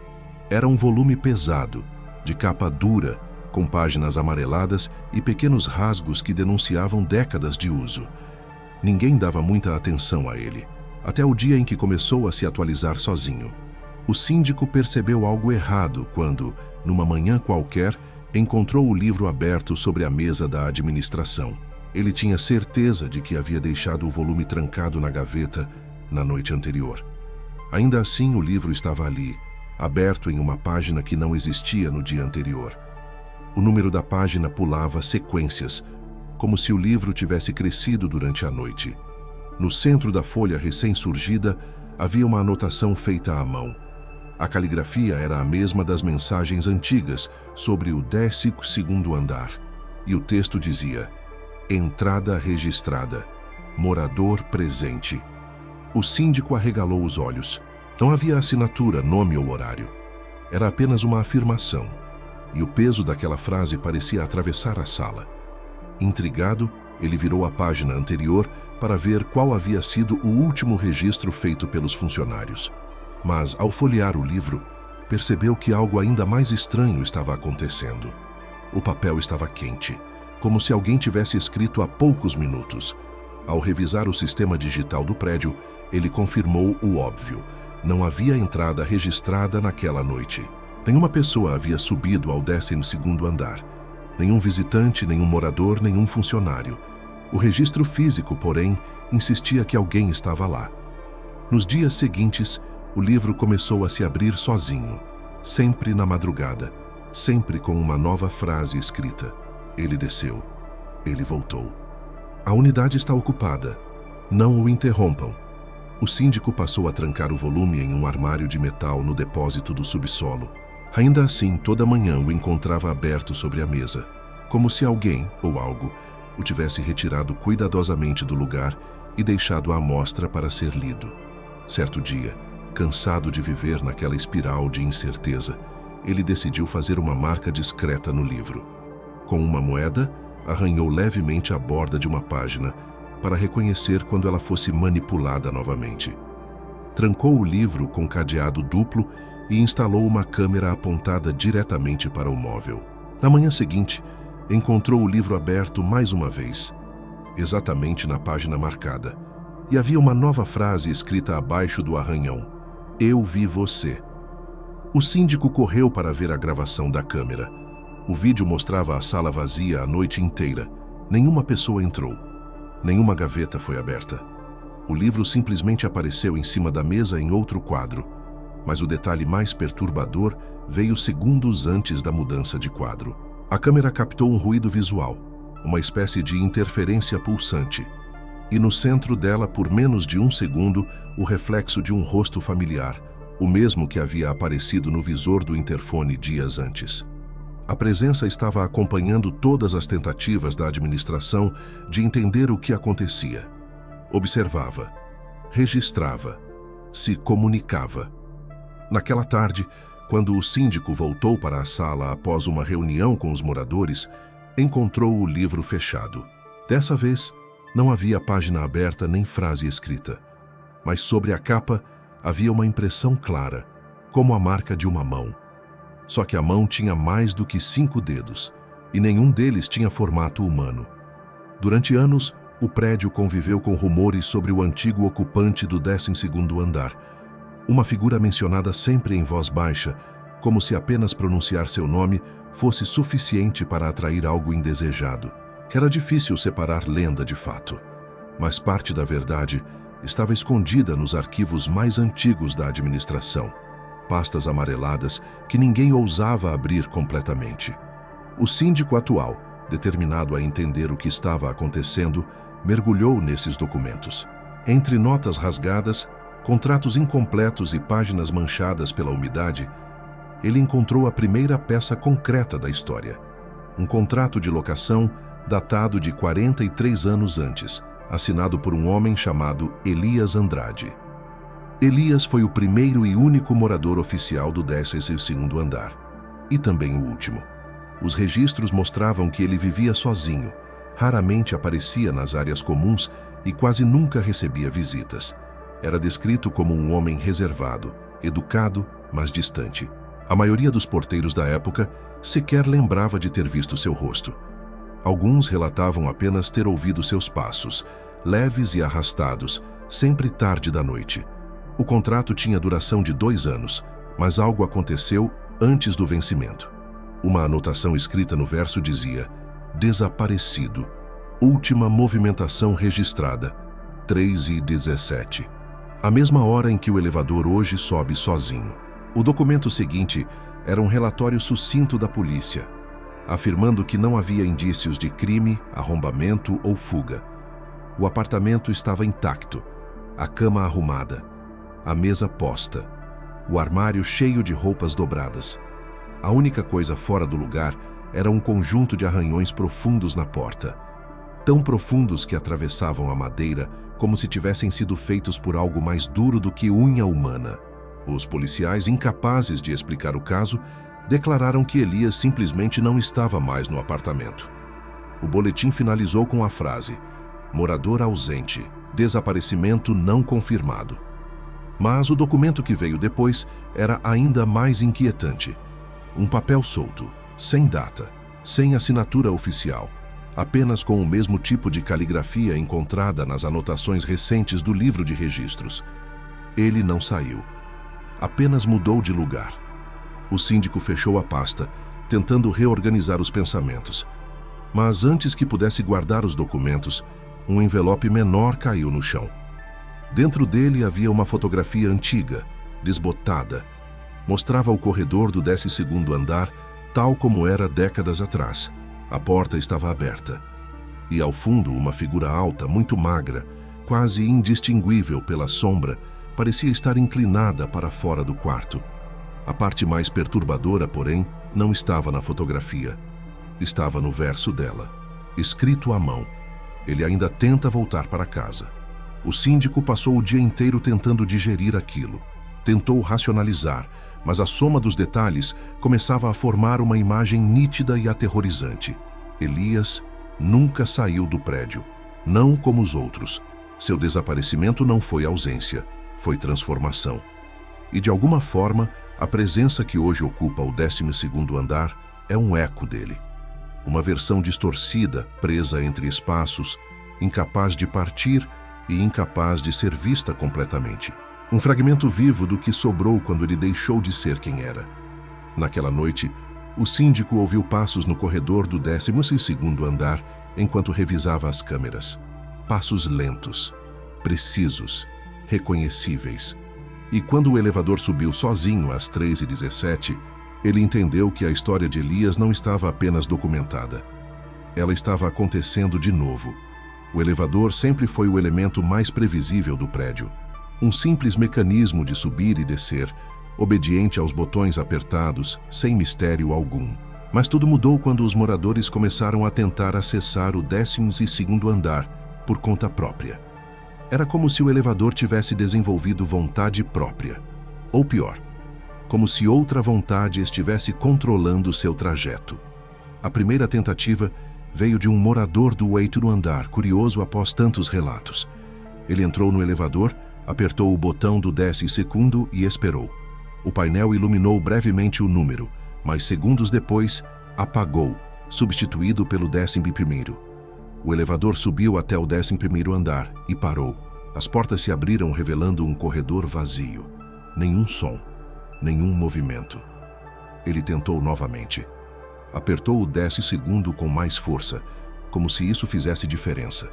Era um volume pesado, de capa dura, com páginas amareladas e pequenos rasgos que denunciavam décadas de uso. Ninguém dava muita atenção a ele, até o dia em que começou a se atualizar sozinho. O síndico percebeu algo errado quando, numa manhã qualquer, encontrou o livro aberto sobre a mesa da administração. Ele tinha certeza de que havia deixado o volume trancado na gaveta na noite anterior. Ainda assim, o livro estava ali, aberto em uma página que não existia no dia anterior. O número da página pulava sequências, como se o livro tivesse crescido durante a noite. No centro da folha recém-surgida, havia uma anotação feita à mão. A caligrafia era a mesma das mensagens antigas sobre o 12º andar. E o texto dizia: Entrada registrada. Morador presente. O síndico arregalou os olhos. Não havia assinatura, nome ou horário. Era apenas uma afirmação. E o peso daquela frase parecia atravessar a sala. Intrigado, ele virou a página anterior para ver qual havia sido o último registro feito pelos funcionários. Mas, ao folhear o livro, percebeu que algo ainda mais estranho estava acontecendo. O papel estava quente, como se alguém tivesse escrito há poucos minutos. Ao revisar o sistema digital do prédio, ele confirmou o óbvio. Não havia entrada registrada naquela noite. Nenhuma pessoa havia subido ao 12º andar. Nenhum visitante, nenhum morador, nenhum funcionário. O registro físico, porém, insistia que alguém estava lá. Nos dias seguintes, o livro começou a se abrir sozinho, sempre na madrugada, sempre com uma nova frase escrita. Ele desceu. Ele voltou. A unidade está ocupada. Não o interrompam. O síndico passou a trancar o volume em um armário de metal no depósito do subsolo. Ainda assim, toda manhã o encontrava aberto sobre a mesa, como se alguém, ou algo, o tivesse retirado cuidadosamente do lugar e deixado à mostra para ser lido. Certo dia, cansado de viver naquela espiral de incerteza, ele decidiu fazer uma marca discreta no livro. Com uma moeda, arranhou levemente a borda de uma página para reconhecer quando ela fosse manipulada novamente. Trancou o livro com cadeado duplo e instalou uma câmera apontada diretamente para o móvel. Na manhã seguinte, encontrou o livro aberto mais uma vez, exatamente na página marcada, e havia uma nova frase escrita abaixo do arranhão: "Eu vi você". O síndico correu para ver a gravação da câmera. O vídeo mostrava a sala vazia a noite inteira. Nenhuma pessoa entrou. Nenhuma gaveta foi aberta. O livro simplesmente apareceu em cima da mesa em outro quadro. Mas o detalhe mais perturbador veio segundos antes da mudança de quadro. A câmera captou um ruído visual, uma espécie de interferência pulsante. E no centro dela, por menos de um segundo, o reflexo de um rosto familiar, o mesmo que havia aparecido no visor do interfone dias antes. A presença estava acompanhando todas as tentativas da administração de entender o que acontecia. Observava, registrava, se comunicava. Naquela tarde, quando o síndico voltou para a sala após uma reunião com os moradores, encontrou o livro fechado. Dessa vez, não havia página aberta nem frase escrita, mas sobre a capa havia uma impressão clara, como a marca de uma mão. Só que a mão tinha mais do que 5 dedos, e nenhum deles tinha formato humano. Durante anos, o prédio conviveu com rumores sobre o antigo ocupante do 12º andar, uma figura mencionada sempre em voz baixa, como se apenas pronunciar seu nome fosse suficiente para atrair algo indesejado. Era difícil separar lenda de fato, mas parte da verdade estava escondida nos arquivos mais antigos da administração, pastas amareladas que ninguém ousava abrir completamente. O síndico atual, determinado a entender o que estava acontecendo, mergulhou nesses documentos. Entre notas rasgadas, contratos incompletos e páginas manchadas pela umidade, ele encontrou a primeira peça concreta da história. Um contrato de locação datado de 43 anos antes, assinado por um homem chamado Elias Andrade. Elias foi o primeiro e único morador oficial do 12º andar, e também o último. Os registros mostravam que ele vivia sozinho, raramente aparecia nas áreas comuns e quase nunca recebia visitas. Era descrito como um homem reservado, educado, mas distante. A maioria dos porteiros da época sequer lembrava de ter visto seu rosto. Alguns relatavam apenas ter ouvido seus passos, leves e arrastados, sempre tarde da noite. O contrato tinha duração de 2 anos, mas algo aconteceu antes do vencimento. Uma anotação escrita no verso dizia: "Desaparecido. Última movimentação registrada, 3h17. A mesma hora em que o elevador hoje sobe sozinho." O documento seguinte era um relatório sucinto da polícia, afirmando que não havia indícios de crime, arrombamento ou fuga. O apartamento estava intacto, a cama arrumada, a mesa posta, o armário cheio de roupas dobradas. A única coisa fora do lugar era um conjunto de arranhões profundos na porta, tão profundos que atravessavam a madeira como se tivessem sido feitos por algo mais duro do que unha humana. Os policiais, incapazes de explicar o caso, declararam que Elias simplesmente não estava mais no apartamento. O boletim finalizou com a frase: "Morador ausente, desaparecimento não confirmado." Mas o documento que veio depois era ainda mais inquietante. Um papel solto, sem data, sem assinatura oficial, apenas com o mesmo tipo de caligrafia encontrada nas anotações recentes do livro de registros. Ele não saiu. Apenas mudou de lugar. O síndico fechou a pasta, tentando reorganizar os pensamentos. Mas antes que pudesse guardar os documentos, um envelope menor caiu no chão. Dentro dele havia uma fotografia antiga, desbotada. Mostrava o corredor do 12º andar, tal como era décadas atrás. A porta estava aberta. E ao fundo, uma figura alta, muito magra, quase indistinguível pela sombra, parecia estar inclinada para fora do quarto. A parte mais perturbadora, porém, não estava na fotografia. Estava no verso dela, escrito à mão. Ele ainda tenta voltar para casa. O síndico passou o dia inteiro tentando digerir aquilo. Tentou racionalizar, mas a soma dos detalhes começava a formar uma imagem nítida e aterrorizante. Elias nunca saiu do prédio, não como os outros. Seu desaparecimento não foi ausência, foi transformação. E de alguma forma, a presença que hoje ocupa o 12º andar é um eco dele. Uma versão distorcida, presa entre espaços, incapaz de partir e incapaz de ser vista completamente. Um fragmento vivo do que sobrou quando ele deixou de ser quem era. Naquela noite, o síndico ouviu passos no corredor do 12º andar enquanto revisava as câmeras. Passos lentos, precisos, reconhecíveis. E quando o elevador subiu sozinho às 3h17, ele entendeu que a história de Elias não estava apenas documentada. Ela estava acontecendo de novo. O elevador sempre foi o elemento mais previsível do prédio. Um simples mecanismo de subir e descer, obediente aos botões apertados, sem mistério algum. Mas tudo mudou quando os moradores começaram a tentar acessar o 12º andar por conta própria. Era como se o elevador tivesse desenvolvido vontade própria. Ou pior, como se outra vontade estivesse controlando seu trajeto. A primeira tentativa veio de um morador do 8º andar, curioso após tantos relatos. Ele entrou no elevador, apertou o botão do 12º e esperou. O painel iluminou brevemente o número, mas segundos depois, apagou, substituído pelo 11º. O elevador subiu até o 11º andar e parou. As portas se abriram revelando um corredor vazio. Nenhum som, nenhum movimento. Ele tentou novamente. Apertou o 12º com mais força, como se isso fizesse diferença.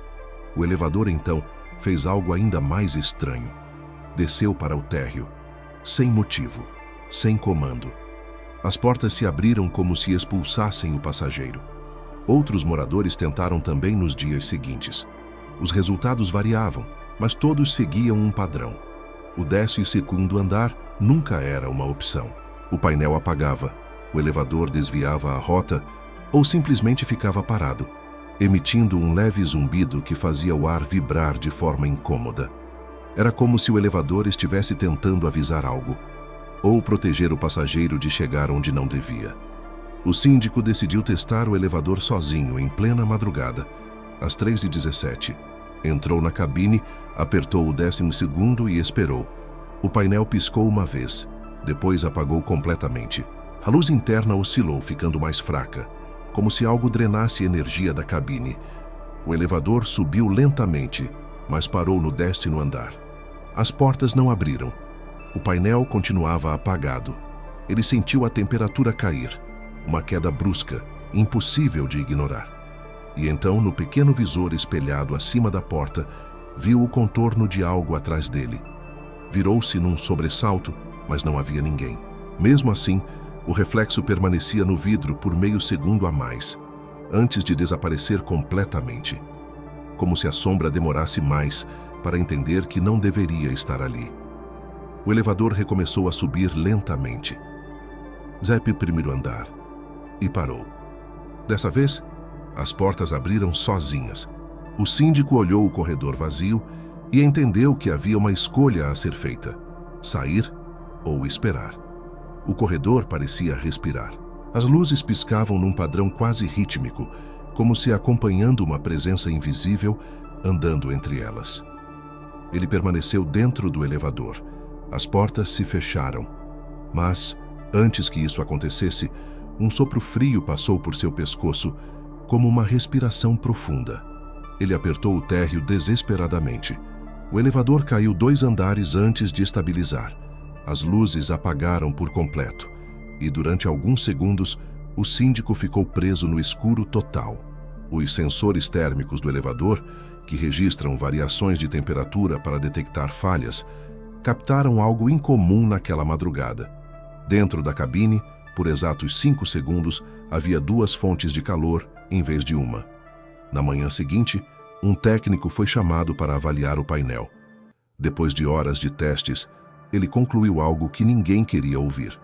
O elevador, então, fez algo ainda mais estranho. Desceu para o térreo, sem motivo, sem comando. As portas se abriram como se expulsassem o passageiro. Outros moradores tentaram também nos dias seguintes. Os resultados variavam, mas todos seguiam um padrão. O 12º andar nunca era uma opção. O painel apagava, o elevador desviava a rota ou simplesmente ficava parado, emitindo um leve zumbido que fazia o ar vibrar de forma incômoda. Era como se o elevador estivesse tentando avisar algo, ou proteger o passageiro de chegar onde não devia. O síndico decidiu testar o elevador sozinho, em plena madrugada, às 3h17. Entrou na cabine, apertou o 12º e esperou. O painel piscou uma vez, depois apagou completamente. A luz interna oscilou, ficando mais fraca, como se algo drenasse energia da cabine. O elevador subiu lentamente, mas parou no 10º andar. As portas não abriram. O painel continuava apagado. Ele sentiu a temperatura cair. Uma queda brusca, impossível de ignorar. E então, no pequeno visor espelhado acima da porta, viu o contorno de algo atrás dele. Virou-se num sobressalto, mas não havia ninguém. Mesmo assim, o reflexo permanecia no vidro por meio segundo a mais, antes de desaparecer completamente. Como se a sombra demorasse mais para entender que não deveria estar ali. O elevador recomeçou a subir lentamente. Zep o 1º andar. E parou. Dessa vez, as portas abriram sozinhas. O síndico olhou o corredor vazio e entendeu que havia uma escolha a ser feita: sair ou esperar. O corredor parecia respirar. As luzes piscavam num padrão quase rítmico, como se acompanhando uma presença invisível andando entre elas. Ele permaneceu dentro do elevador. As portas se fecharam. Mas, antes que isso acontecesse, um sopro frio passou por seu pescoço, como uma respiração profunda. Ele apertou o térreo desesperadamente. O elevador caiu 2 andares antes de estabilizar. As luzes apagaram por completo, e durante alguns segundos, o síndico ficou preso no escuro total. Os sensores térmicos do elevador, que registram variações de temperatura para detectar falhas, captaram algo incomum naquela madrugada. Dentro da cabine, por exatos 5 segundos, havia 2 fontes de calor em vez de uma. Na manhã seguinte, um técnico foi chamado para avaliar o painel. Depois de horas de testes, ele concluiu algo que ninguém queria ouvir.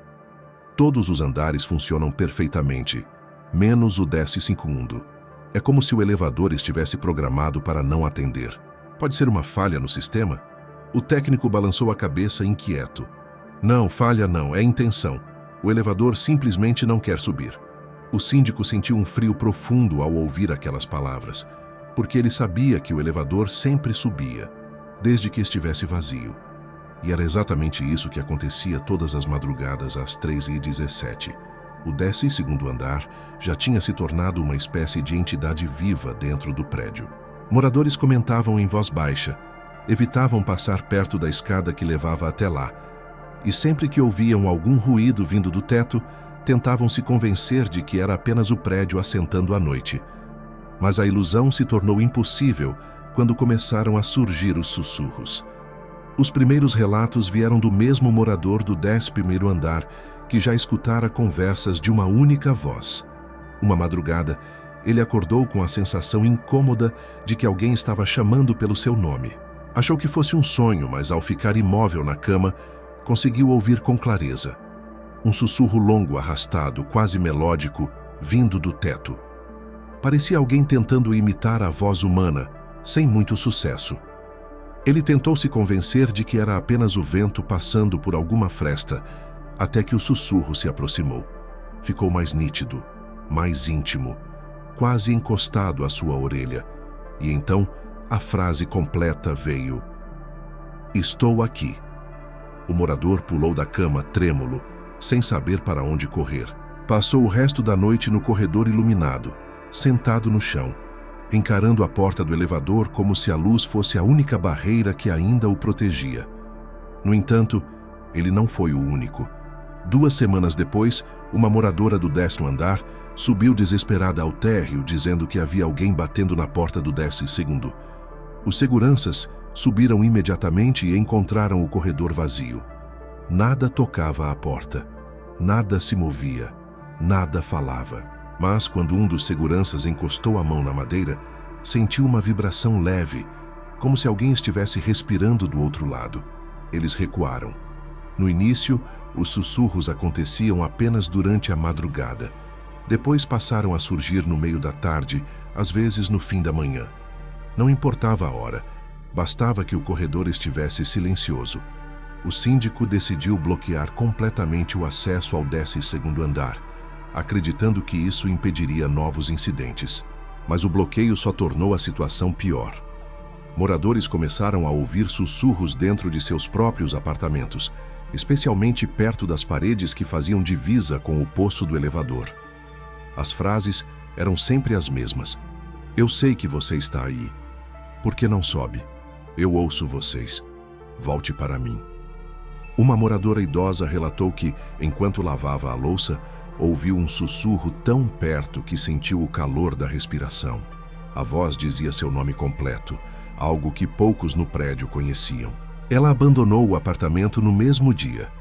Todos os andares funcionam perfeitamente, menos o 12º. É como se o elevador estivesse programado para não atender. Pode ser uma falha no sistema? O técnico balançou a cabeça inquieto. Não, falha não, é intenção. O elevador simplesmente não quer subir. O síndico sentiu um frio profundo ao ouvir aquelas palavras, porque ele sabia que o elevador sempre subia, desde que estivesse vazio. E era exatamente isso que acontecia todas as madrugadas às 3h17. O 12º andar já tinha se tornado uma espécie de entidade viva dentro do prédio. Moradores comentavam em voz baixa, evitavam passar perto da escada que levava até lá, e sempre que ouviam algum ruído vindo do teto, tentavam se convencer de que era apenas o prédio assentando à noite. Mas a ilusão se tornou impossível quando começaram a surgir os sussurros. Os primeiros relatos vieram do mesmo morador do 11º andar, que já escutara conversas de uma única voz. Uma madrugada, ele acordou com a sensação incômoda de que alguém estava chamando pelo seu nome. Achou que fosse um sonho, mas ao ficar imóvel na cama, conseguiu ouvir com clareza. Um sussurro longo, arrastado, quase melódico, vindo do teto. Parecia alguém tentando imitar a voz humana, sem muito sucesso. Ele tentou se convencer de que era apenas o vento passando por alguma fresta, até que o sussurro se aproximou. Ficou mais nítido, mais íntimo, quase encostado à sua orelha. E então a frase completa veio: "Estou aqui." O morador pulou da cama, trêmulo, sem saber para onde correr. Passou o resto da noite no corredor iluminado, sentado no chão, encarando a porta do elevador como se a luz fosse a única barreira que ainda o protegia. No entanto, ele não foi o único. 2 semanas depois, uma moradora do 10º andar subiu desesperada ao térreo, dizendo que havia alguém batendo na porta do 12º. Os seguranças subiram imediatamente e encontraram o corredor vazio. Nada tocava à porta, nada se movia, nada falava. Mas quando um dos seguranças encostou a mão na madeira, sentiu uma vibração leve, como se alguém estivesse respirando do outro lado. Eles recuaram. No início, os sussurros aconteciam apenas durante a madrugada. Depois passaram a surgir no meio da tarde, às vezes no fim da manhã. Não importava a hora, bastava que o corredor estivesse silencioso. O síndico decidiu bloquear completamente o acesso ao 12º andar, acreditando que isso impediria novos incidentes. Mas o bloqueio só tornou a situação pior. Moradores começaram a ouvir sussurros dentro de seus próprios apartamentos, especialmente perto das paredes que faziam divisa com o poço do elevador. As frases eram sempre as mesmas. "Eu sei que você está aí. Por que não sobe? Eu ouço vocês. Volte para mim." Uma moradora idosa relatou que, enquanto lavava a louça, ouviu um sussurro tão perto que sentiu o calor da respiração. A voz dizia seu nome completo, algo que poucos no prédio conheciam. Ela abandonou o apartamento no mesmo dia.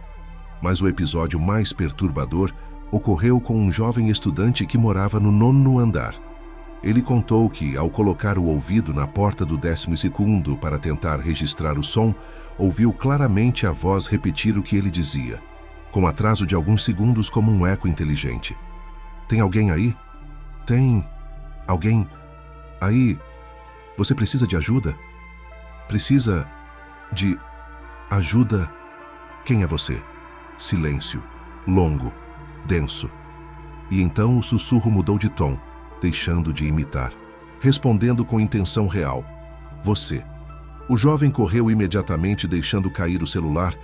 Mas o episódio mais perturbador ocorreu com um jovem estudante que morava no 9º andar. Ele contou que, ao colocar o ouvido na porta do 12º para tentar registrar o som, ouviu claramente a voz repetir o que ele dizia, com atraso de alguns segundos como um eco inteligente. "Tem alguém aí? Tem alguém aí? Você precisa de ajuda? Precisa de ajuda? Quem é você?" Silêncio, longo, denso. E então o sussurro mudou de tom, deixando de imitar, respondendo com intenção real: "Você." O jovem correu imediatamente, deixando cair o celular,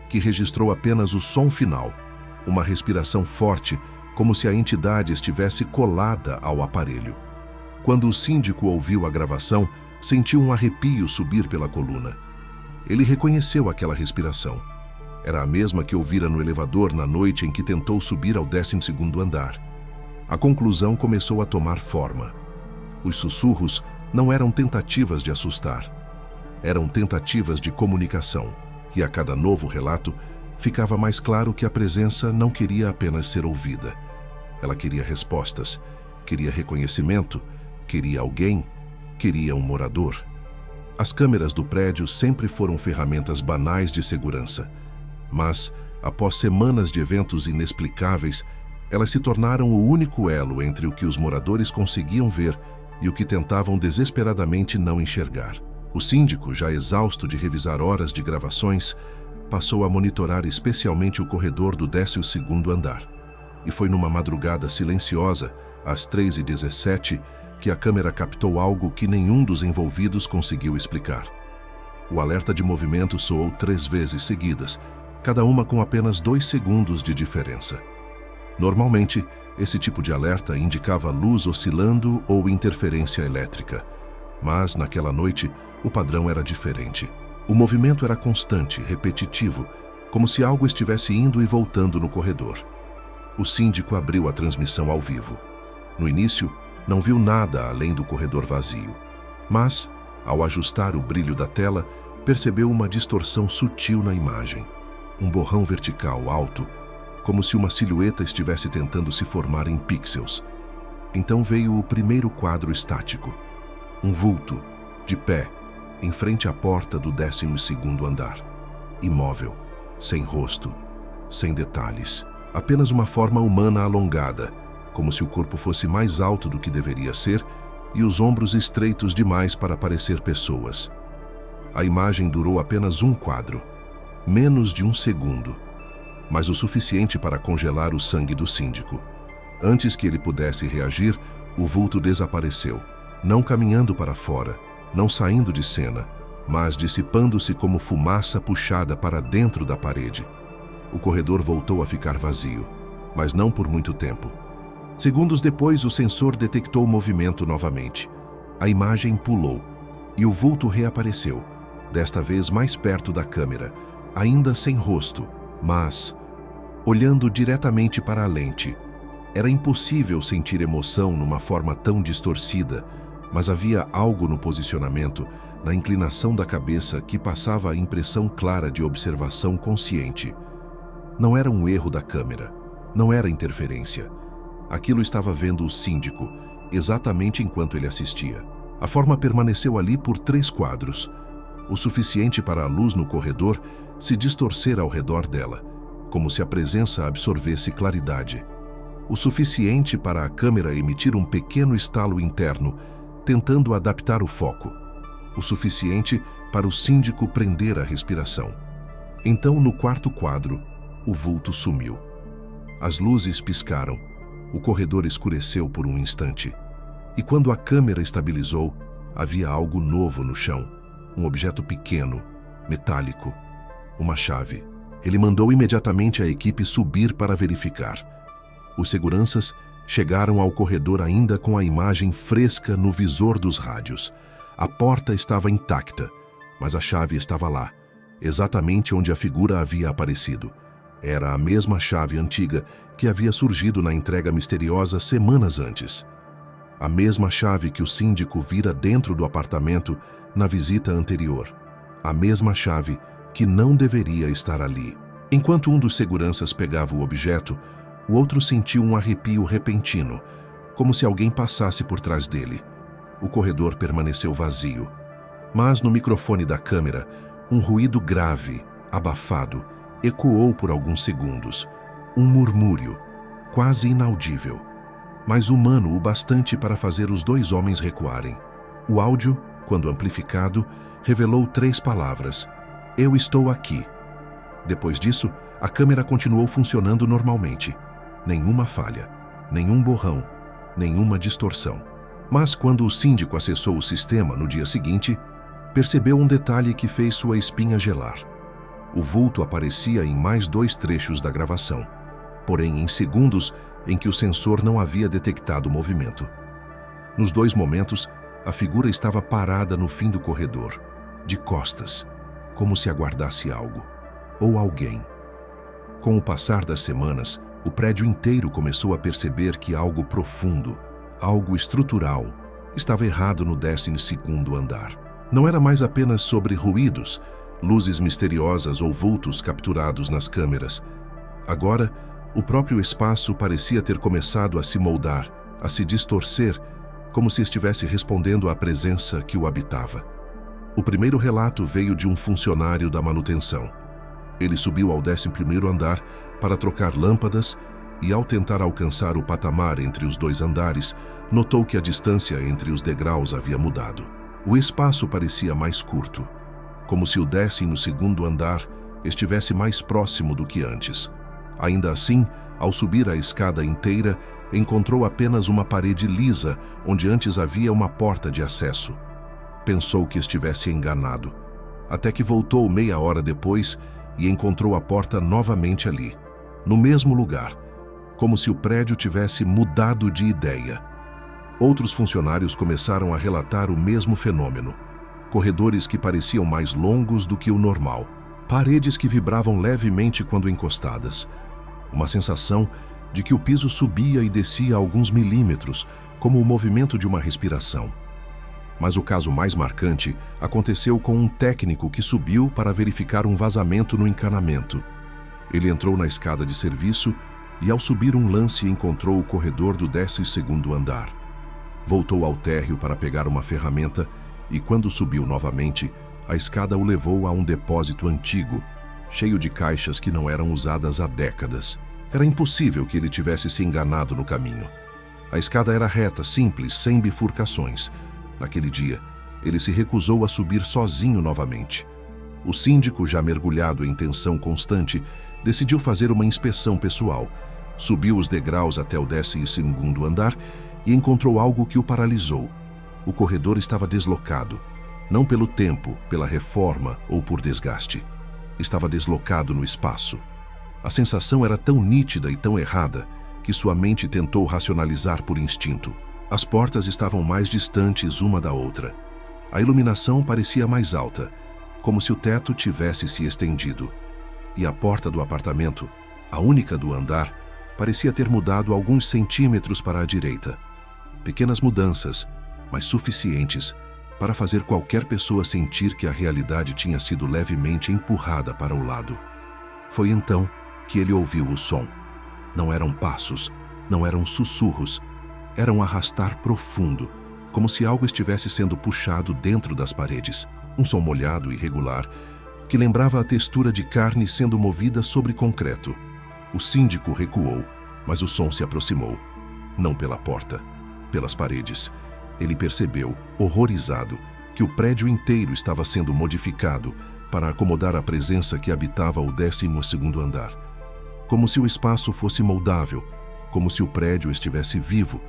que registrou apenas o som final, uma respiração forte, como se a entidade estivesse colada ao aparelho. Quando o síndico ouviu a gravação, sentiu um arrepio subir pela coluna. Ele reconheceu aquela respiração. Era a mesma que ouvira no elevador na noite em que tentou subir ao 12º andar. A conclusão começou a tomar forma. Os sussurros não eram tentativas de assustar. Eram tentativas de comunicação. E a cada novo relato, ficava mais claro que a presença não queria apenas ser ouvida. Ela queria respostas, queria reconhecimento, queria alguém, queria um morador. As câmeras do prédio sempre foram ferramentas banais de segurança. Mas, após semanas de eventos inexplicáveis, elas se tornaram o único elo entre o que os moradores conseguiam ver e o que tentavam desesperadamente não enxergar. O síndico, já exausto de revisar horas de gravações, passou a monitorar especialmente o corredor do 12º andar. e foi numa madrugada silenciosa, às 3h17, que a câmera captou algo que nenhum dos envolvidos conseguiu explicar. O alerta de movimento soou 3 vezes seguidas, cada uma com apenas 2 segundos de diferença. Normalmente, esse tipo de alerta indicava luz oscilando ou interferência elétrica. Mas, naquela noite, o padrão era diferente. O movimento era constante, repetitivo, como se algo estivesse indo e voltando no corredor. O síndico abriu a transmissão ao vivo. No início, não viu nada além do corredor vazio. Mas, ao ajustar o brilho da tela, percebeu uma distorção sutil na imagem. Um borrão vertical alto, como se uma silhueta estivesse tentando se formar em pixels. Então veio o primeiro quadro estático. Um vulto, de pé, em frente à porta do 12º andar. Imóvel, sem rosto, sem detalhes. Apenas uma forma humana alongada, como se o corpo fosse mais alto do que deveria ser e os ombros estreitos demais para parecer pessoas. A imagem durou apenas um quadro, menos de 1 segundo, mas o suficiente para congelar o sangue do síndico. Antes que ele pudesse reagir, o vulto desapareceu, não caminhando para fora, não saindo de cena, mas dissipando-se como fumaça puxada para dentro da parede. O corredor voltou a ficar vazio, mas não por muito tempo. Segundos depois, o sensor detectou o movimento novamente. A imagem pulou e o vulto reapareceu, desta vez mais perto da câmera, ainda sem rosto, mas olhando diretamente para a lente. Era impossível sentir emoção numa forma tão distorcida, mas havia algo no posicionamento, na inclinação da cabeça, que passava a impressão clara de observação consciente. Não era um erro da câmera, não era interferência. Aquilo estava vendo o síndico, exatamente enquanto ele assistia. A forma permaneceu ali por 3 quadros, o suficiente para a luz no corredor se distorcer ao redor dela, como se a presença absorvesse claridade. O suficiente para a câmera emitir um pequeno estalo interno, tentando adaptar o foco. O suficiente para o síndico prender a respiração. Então, no 4º quadro, o vulto sumiu. As luzes piscaram. O corredor escureceu por um instante. E quando a câmera estabilizou, havia algo novo no chão. Um objeto pequeno, metálico. Uma chave. Ele mandou imediatamente a equipe subir para verificar. Os seguranças chegaram ao corredor ainda com a imagem fresca no visor dos rádios. A porta estava intacta, mas a chave estava lá, exatamente onde a figura havia aparecido. Era a mesma chave antiga que havia surgido na entrega misteriosa semanas antes. A mesma chave que o síndico vira dentro do apartamento na visita anterior. A mesma chave que não deveria estar ali. Enquanto um dos seguranças pegava o objeto, o outro sentiu um arrepio repentino, como se alguém passasse por trás dele. O corredor permaneceu vazio. Mas no microfone da câmera, um ruído grave, abafado, ecoou por alguns segundos. Um murmúrio, quase inaudível, mas humano o bastante para fazer os 2 homens recuarem. O áudio, quando amplificado, revelou 3 palavras: "Eu estou aqui". Depois disso, a câmera continuou funcionando normalmente. Nenhuma falha, nenhum borrão, nenhuma distorção. Mas quando o síndico acessou o sistema no dia seguinte, percebeu um detalhe que fez sua espinha gelar. O vulto aparecia em mais 2 trechos da gravação, porém em segundos em que o sensor não havia detectado o movimento. Nos 2 momentos, a figura estava parada no fim do corredor, de costas, como se aguardasse algo, ou alguém. Com o passar das semanas, o prédio inteiro começou a perceber que algo profundo, algo estrutural, estava errado no 12º andar. Não era mais apenas sobre ruídos, luzes misteriosas ou vultos capturados nas câmeras. Agora, o próprio espaço parecia ter começado a se moldar, a se distorcer, como se estivesse respondendo à presença que o habitava. O primeiro relato veio de um funcionário da manutenção. Ele subiu ao 11º andar para trocar lâmpadas e, ao tentar alcançar o patamar entre os 2 andares, notou que a distância entre os degraus havia mudado. O espaço parecia mais curto, como se o 12º andar estivesse mais próximo do que antes. Ainda assim, Ao subir a escada inteira, encontrou apenas uma parede lisa, onde antes havia uma porta de acesso. Pensou que estivesse enganado, até que voltou meia hora depois e encontrou a porta novamente ali, no mesmo lugar, como se o prédio tivesse mudado de ideia. Outros funcionários começaram a relatar o mesmo fenômeno. Corredores que pareciam mais longos do que o normal, paredes que vibravam levemente quando encostadas. Uma sensação de que o piso subia e descia a alguns milímetros, como o movimento de uma respiração. Mas o caso mais marcante aconteceu com um técnico que subiu para verificar um vazamento no encanamento. Ele entrou na escada de serviço e, ao subir um lance, encontrou o corredor do 12º andar. Voltou ao térreo para pegar uma ferramenta e, quando subiu novamente, a escada o levou a um depósito antigo, cheio de caixas que não eram usadas há décadas. Era impossível que ele tivesse se enganado no caminho. A escada era reta, simples, sem bifurcações. Naquele dia, ele se recusou a subir sozinho novamente. O síndico, já mergulhado em tensão constante, decidiu fazer uma inspeção pessoal. Subiu os degraus até o 12º andar e encontrou algo que o paralisou. O corredor estava deslocado, não pelo tempo, pela reforma ou por desgaste. Estava deslocado no espaço. A sensação era tão nítida e tão errada que sua mente tentou racionalizar por instinto. As portas estavam mais distantes uma da outra. A iluminação parecia mais alta, como se o teto tivesse se estendido. E a porta do apartamento, a única do andar, parecia ter mudado alguns centímetros para a direita. Pequenas mudanças, mas suficientes para fazer qualquer pessoa sentir que a realidade tinha sido levemente empurrada para o lado. Foi então que ele ouviu o som. Não eram passos, não eram sussurros, era um arrastar profundo, como se algo estivesse sendo puxado dentro das paredes. Um som molhado e irregular, que lembrava a textura de carne sendo movida sobre concreto. O síndico recuou, mas o som se aproximou. Não pela porta, pelas paredes. Ele percebeu, horrorizado, que o prédio inteiro estava sendo modificado para acomodar a presença que habitava o 12º andar. Como se o espaço fosse moldável, como se o prédio estivesse vivo,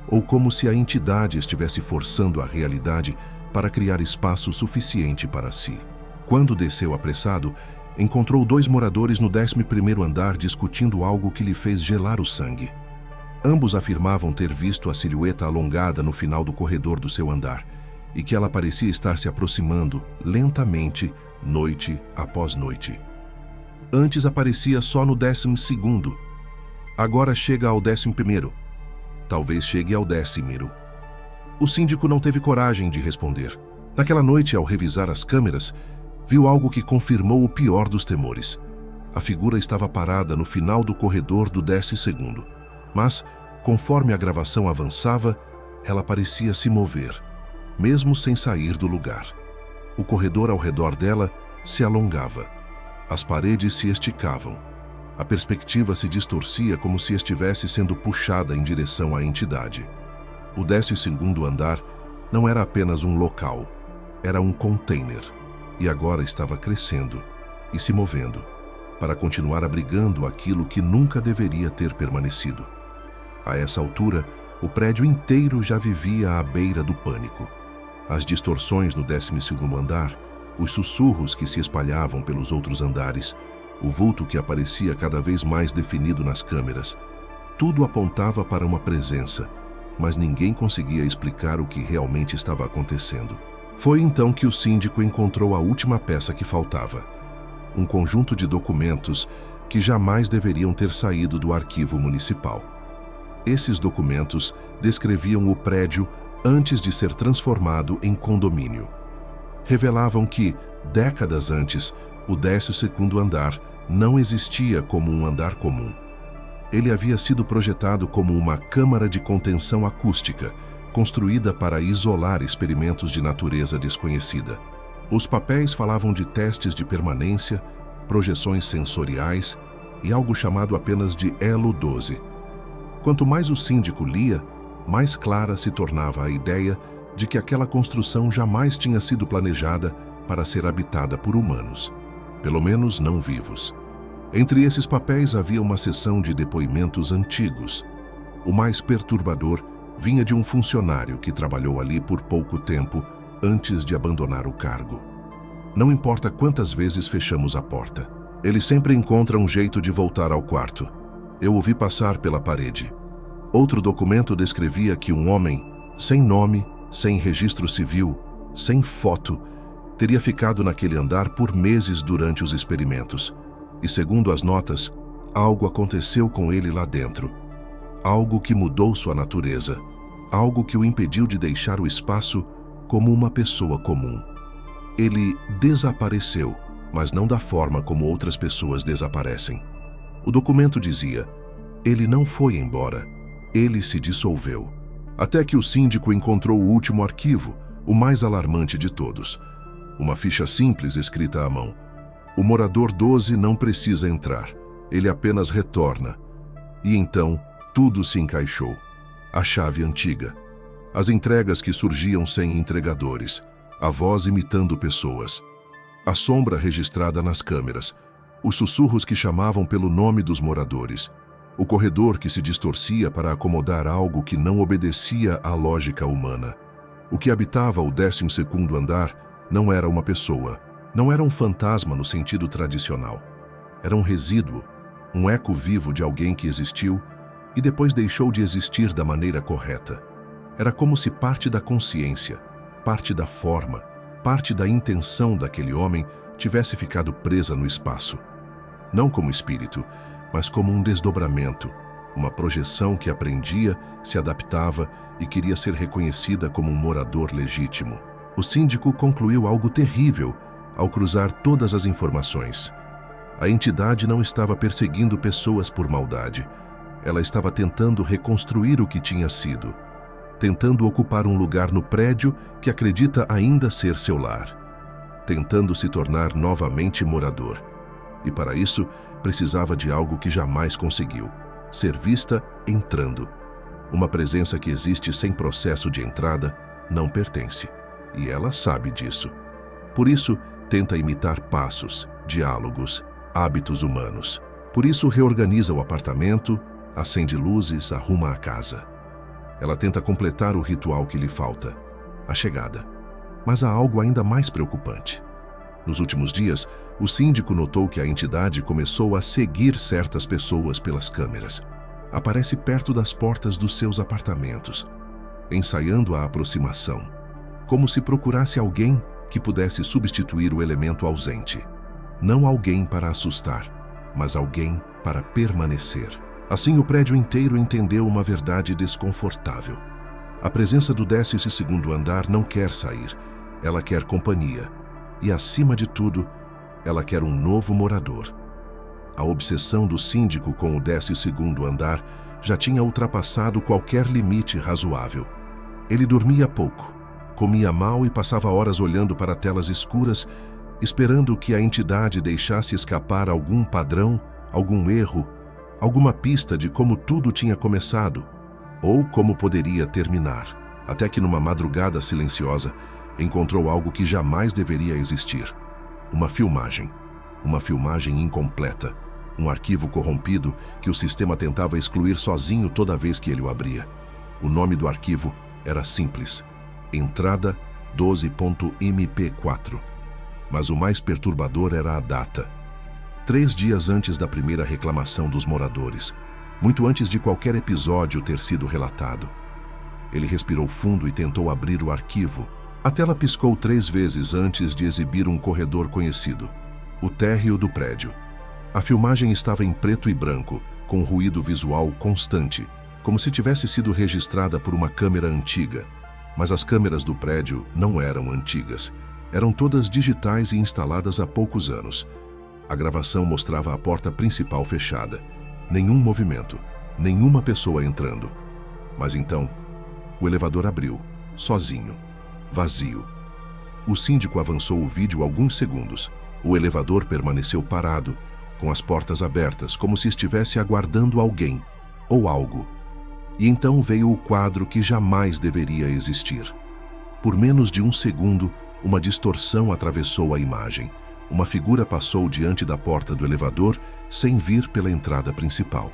ou como se a entidade estivesse forçando a realidade para criar espaço suficiente para si. Quando desceu apressado, encontrou 2 moradores no 11º andar discutindo algo que lhe fez gelar o sangue. Ambos afirmavam ter visto a silhueta alongada no final do corredor do seu andar e que ela parecia estar se aproximando lentamente, noite após noite. Antes aparecia só no 12º. Agora chega ao 11º. Talvez chegue ao 10º. O síndico não teve coragem de responder. Naquela noite, ao revisar as câmeras, viu algo que confirmou o pior dos temores. A figura estava parada no final do corredor do 12º. Mas, conforme a gravação avançava, ela parecia se mover, mesmo sem sair do lugar. O corredor ao redor dela se alongava. As paredes se esticavam. A perspectiva se distorcia como se estivesse sendo puxada em direção à entidade. O 12º andar não era apenas um local, era um container. E agora estava crescendo e se movendo, para continuar abrigando aquilo que nunca deveria ter permanecido. A essa altura, o prédio inteiro já vivia à beira do pânico. As distorções no 12º andar, os sussurros que se espalhavam pelos outros andares, o vulto que aparecia cada vez mais definido nas câmeras, tudo apontava para uma presença, mas ninguém conseguia explicar o que realmente estava acontecendo. Foi então que o síndico encontrou a última peça que faltava, um conjunto de documentos que jamais deveriam ter saído do arquivo municipal. Esses documentos descreviam o prédio antes de ser transformado em condomínio. Revelavam que, décadas antes, o 12º andar não existia como um andar comum. Ele havia sido projetado como uma câmara de contenção acústica, construída para isolar experimentos de natureza desconhecida. Os papéis falavam de testes de permanência, projeções sensoriais e algo chamado apenas de Elo 12. Quanto mais o síndico lia, mais clara se tornava a ideia de que aquela construção jamais tinha sido planejada para ser habitada por humanos, pelo menos não vivos. Entre esses papéis havia uma seção de depoimentos antigos. O mais perturbador vinha de um funcionário que trabalhou ali por pouco tempo antes de abandonar o cargo. Não importa quantas vezes fechamos a porta, ele sempre encontra um jeito de voltar ao quarto. Eu o vi passar pela parede. Outro documento descrevia que um homem, sem nome, sem registro civil, sem foto, teria ficado naquele andar por meses durante os experimentos. E segundo as notas, algo aconteceu com ele lá dentro. Algo que mudou sua natureza. Algo que o impediu de deixar o espaço como uma pessoa comum. Ele desapareceu, mas não da forma como outras pessoas desaparecem. O documento dizia: ele não foi embora, ele se dissolveu. Até que o síndico encontrou o último arquivo, o mais alarmante de todos. Uma ficha simples escrita à mão. O morador 12 não precisa entrar, ele apenas retorna. E então, tudo se encaixou. A chave antiga. As entregas que surgiam sem entregadores. A voz imitando pessoas. A sombra registrada nas câmeras. Os sussurros que chamavam pelo nome dos moradores. O corredor que se distorcia para acomodar algo que não obedecia à lógica humana. O que habitava o 12º andar não era uma pessoa. Não era um fantasma no sentido tradicional. Era um resíduo, um eco vivo de alguém que existiu e depois deixou de existir da maneira correta. Era como se parte da consciência, parte da forma, parte da intenção daquele homem tivesse ficado presa no espaço. Não como espírito, mas como um desdobramento, uma projeção que aprendia, se adaptava e queria ser reconhecida como um morador legítimo. O síndico concluiu algo terrível ao cruzar todas as informações. A entidade não estava perseguindo pessoas por maldade. Ela estava tentando reconstruir o que tinha sido, tentando ocupar um lugar no prédio que acredita ainda ser seu lar, tentando se tornar novamente morador. E para isso, precisava de algo que jamais conseguiu: ser vista entrando. Uma presença que existe sem processo de entrada não pertence, e ela sabe disso. Por isso, tenta imitar passos, diálogos, hábitos humanos. Por isso, reorganiza o apartamento, acende luzes, arruma a casa. Ela tenta completar o ritual que lhe falta, a chegada. Mas há algo ainda mais preocupante. Nos últimos dias, o síndico notou que a entidade começou a seguir certas pessoas pelas câmeras. Aparece perto das portas dos seus apartamentos, ensaiando a aproximação, como se procurasse alguém que pudesse substituir o elemento ausente. Não alguém para assustar, mas alguém para permanecer. Assim, o prédio inteiro entendeu uma verdade desconfortável. A presença do 12º andar não quer sair, ela quer companhia. E, acima de tudo, ela quer um novo morador. A obsessão do síndico com o 12º andar já tinha ultrapassado qualquer limite razoável. Ele dormia pouco, comia mal e passava horas olhando para telas escuras, esperando que a entidade deixasse escapar algum padrão, algum erro, alguma pista de como tudo tinha começado ou como poderia terminar. Até que numa madrugada silenciosa, encontrou algo que jamais deveria existir. Uma filmagem incompleta, um arquivo corrompido que o sistema tentava excluir sozinho toda vez que ele o abria. O nome do arquivo era simples: Entrada 12.mp4. Mas o mais perturbador era a data. 3 dias antes da primeira reclamação dos moradores, muito antes de qualquer episódio ter sido relatado. Ele respirou fundo e tentou abrir o arquivo. A tela piscou 3 vezes antes de exibir um corredor conhecido: o térreo do prédio. A filmagem estava em preto e branco, com ruído visual constante, como se tivesse sido registrada por uma câmera antiga. Mas as câmeras do prédio não eram antigas. Eram todas digitais e instaladas há poucos anos. A gravação mostrava a porta principal fechada. Nenhum movimento, nenhuma pessoa entrando. Mas então, o elevador abriu, sozinho, vazio. O síndico avançou o vídeo alguns segundos. O elevador permaneceu parado, com as portas abertas, como se estivesse aguardando alguém ou algo. E então veio o quadro que jamais deveria existir. Por menos de um segundo, uma distorção atravessou a imagem. uma figura passou diante da porta do elevador sem vir pela entrada principal.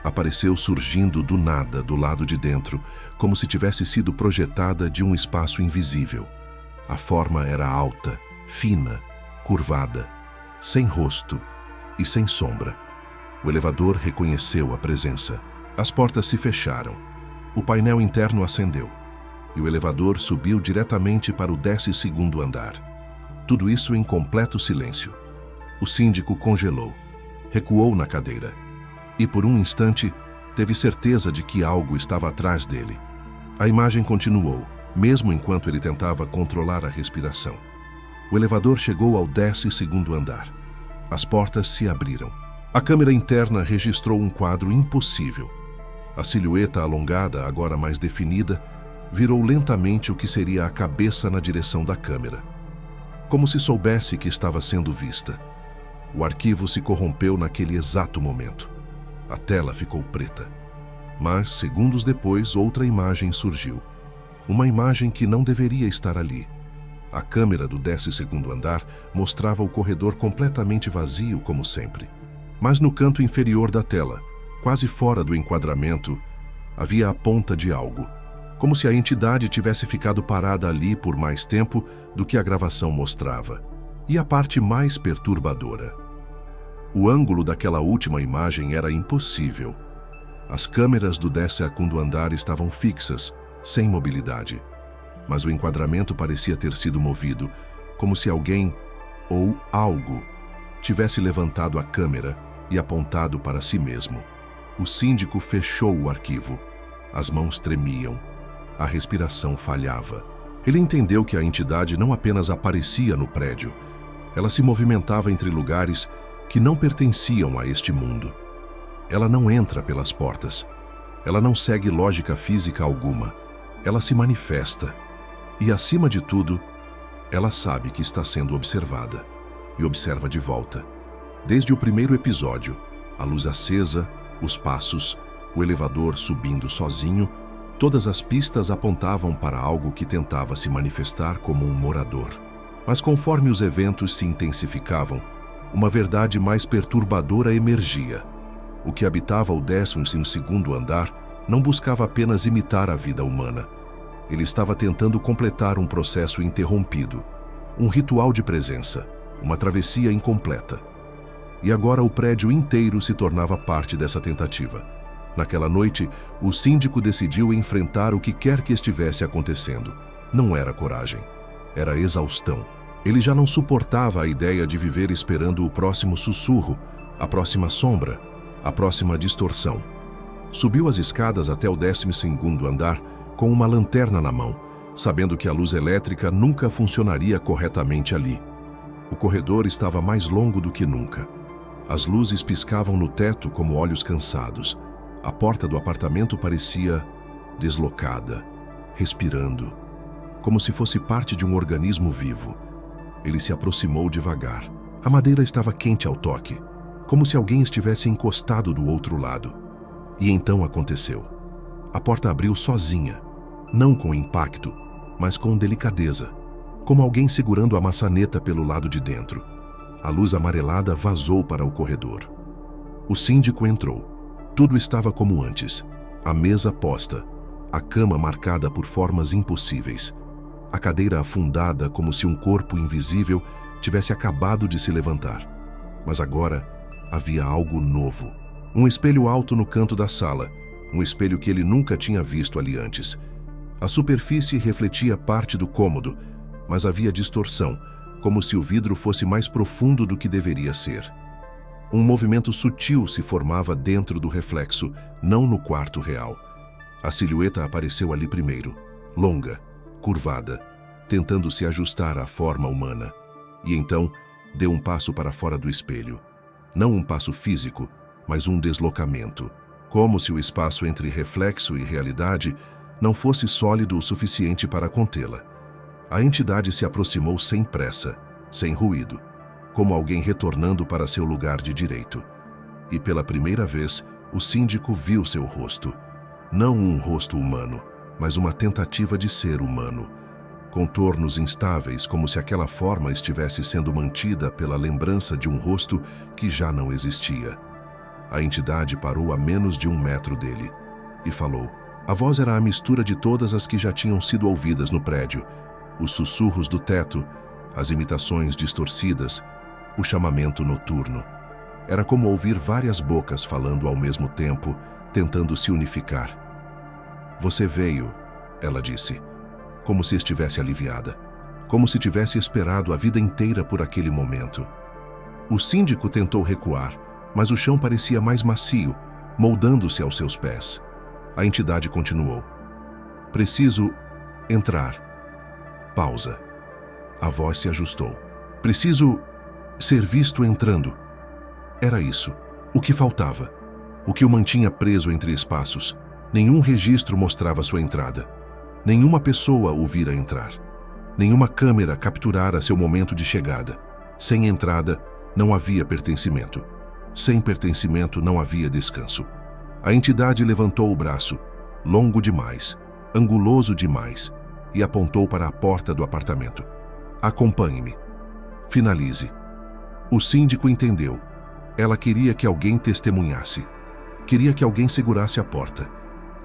Apareceu surgindo do nada do lado de dentro, como se tivesse sido projetada de um espaço invisível. A forma era alta, fina, curvada, sem rosto e sem sombra. O elevador reconheceu a presença. As portas se fecharam. O painel interno acendeu e o elevador subiu diretamente para o 12º andar. Tudo isso em completo silêncio. O síndico congelou, recuou na cadeira e, por um instante, teve certeza de que algo estava atrás dele. A imagem continuou, mesmo enquanto ele tentava controlar a respiração. O elevador chegou ao 12º andar. As portas se abriram. A câmera interna registrou um quadro impossível. A silhueta alongada, agora mais definida, virou lentamente o que seria a cabeça na direção da câmera, como se soubesse que estava sendo vista. O arquivo se corrompeu naquele exato momento. A tela ficou preta. Mas, segundos depois, outra imagem surgiu. Uma imagem que não deveria estar ali. A câmera do 12º andar mostrava o corredor completamente vazio, como sempre. Mas no canto inferior da tela, quase fora do enquadramento, havia a ponta de algo, como se a entidade tivesse ficado parada ali por mais tempo do que a gravação mostrava. E a parte mais perturbadora: o ângulo daquela última imagem era impossível. As câmeras do 12º andar estavam fixas, sem mobilidade. Mas o enquadramento parecia ter sido movido, como se alguém, ou algo, tivesse levantado a câmera e apontado para si mesmo. O síndico fechou o arquivo. As mãos tremiam. A respiração falhava. Ele entendeu que a entidade não apenas aparecia no prédio, ela se movimentava entre lugares que não pertenciam a este mundo. Ela não entra pelas portas. Ela não segue lógica física alguma. Ela se manifesta. E, acima de tudo, ela sabe que está sendo observada. E observa de volta. Desde o primeiro episódio, a luz acesa, os passos, o elevador subindo sozinho, todas as pistas apontavam para algo que tentava se manifestar como um morador. Mas conforme os eventos se intensificavam, uma verdade mais perturbadora emergia. O que habitava o 12º andar não buscava apenas imitar a vida humana. Ele estava tentando completar um processo interrompido, um ritual de presença, uma travessia incompleta. E agora o prédio inteiro se tornava parte dessa tentativa. Naquela noite, o síndico decidiu enfrentar o que quer que estivesse acontecendo. Não era coragem, era exaustão. Ele já não suportava a ideia de viver esperando o próximo sussurro, a próxima sombra, a próxima distorção. Subiu as escadas até o 12º andar com uma lanterna na mão, sabendo que a luz elétrica nunca funcionaria corretamente ali. O corredor estava mais longo do que nunca. As luzes piscavam no teto como olhos cansados. A porta do apartamento parecia deslocada, respirando, como se fosse parte de um organismo vivo. Ele se aproximou devagar. A madeira estava quente ao toque, como se alguém estivesse encostado do outro lado. E então aconteceu. A porta abriu sozinha, não com impacto, mas com delicadeza, como alguém segurando a maçaneta pelo lado de dentro. A luz amarelada vazou para o corredor. O síndico entrou. Tudo estava como antes. A mesa posta, a cama marcada por formas impossíveis, a cadeira afundada como se um corpo invisível tivesse acabado de se levantar. Mas agora havia algo novo. Um espelho alto no canto da sala, um espelho que ele nunca tinha visto ali antes. A superfície refletia parte do cômodo, mas havia distorção, como se o vidro fosse mais profundo do que deveria ser. Um movimento sutil se formava dentro do reflexo, não no quarto real. A silhueta apareceu ali primeiro, longa, curvada, tentando se ajustar à forma humana. E então, deu um passo para fora do espelho. Não um passo físico, mas um deslocamento, como se o espaço entre reflexo e realidade não fosse sólido o suficiente para contê-la. A entidade se aproximou sem pressa, sem ruído, como alguém retornando para seu lugar de direito. E pela primeira vez, o síndico viu seu rosto. Não um rosto humano, mas uma tentativa de ser humano. contornos instáveis, como se aquela forma estivesse sendo mantida pela lembrança de um rosto que já não existia. A entidade parou a menos de 1 metro dele e falou. A voz era a mistura de todas as que já tinham sido ouvidas no prédio, os sussurros do teto, as imitações distorcidas, o chamamento noturno. Era como ouvir várias bocas falando ao mesmo tempo, tentando se unificar. Você veio, ela disse, como se estivesse aliviada, como se tivesse esperado a vida inteira por aquele momento. O síndico tentou recuar, mas o chão parecia mais macio, moldando-se aos seus pés. A entidade continuou. Preciso entrar. Pausa. A voz se ajustou. Preciso ser visto entrando. Era isso. O que faltava. O que o mantinha preso entre espaços. Nenhum registro mostrava sua entrada. Nenhuma pessoa o vira entrar. Nenhuma câmera capturara seu momento de chegada. Sem entrada, não havia pertencimento. Sem pertencimento, não havia descanso. A entidade levantou o braço, longo demais, anguloso demais, e apontou para a porta do apartamento. Acompanhe-me. Finalize. O síndico entendeu. Ela queria que alguém testemunhasse. Queria que alguém segurasse a porta.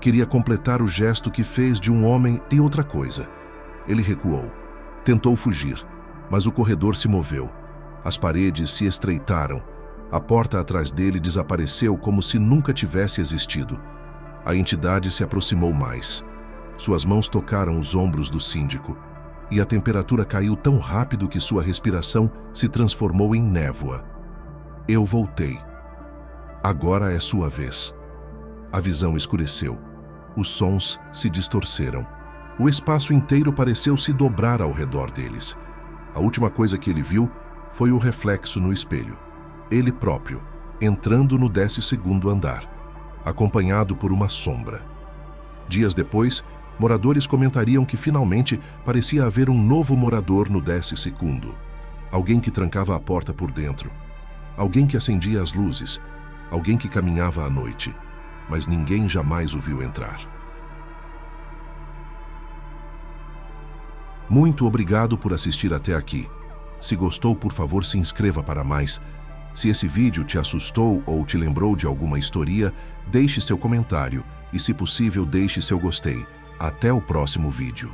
Queria completar o gesto que fez de um homem e outra coisa. Ele recuou. Tentou fugir, mas o corredor se moveu. As paredes se estreitaram. A porta atrás dele desapareceu como se nunca tivesse existido. A entidade se aproximou mais. Suas mãos tocaram os ombros do síndico, e a temperatura caiu tão rápido que sua respiração se transformou em névoa. Eu voltei. Agora é sua vez. A visão escureceu. Os sons se distorceram. O espaço inteiro pareceu se dobrar ao redor deles. A última coisa que ele viu foi o reflexo no espelho. Ele próprio, entrando no 12º andar, acompanhado por uma sombra. Dias depois, moradores comentariam que finalmente parecia haver um novo morador no 12º. Alguém que trancava a porta por dentro. Alguém que acendia as luzes. Alguém que caminhava à noite. Mas ninguém jamais o viu entrar. Muito obrigado por assistir até aqui. Se gostou, por favor, se inscreva para mais. Se esse vídeo te assustou ou te lembrou de alguma história, deixe seu comentário e, se possível, deixe seu gostei. Até o próximo vídeo.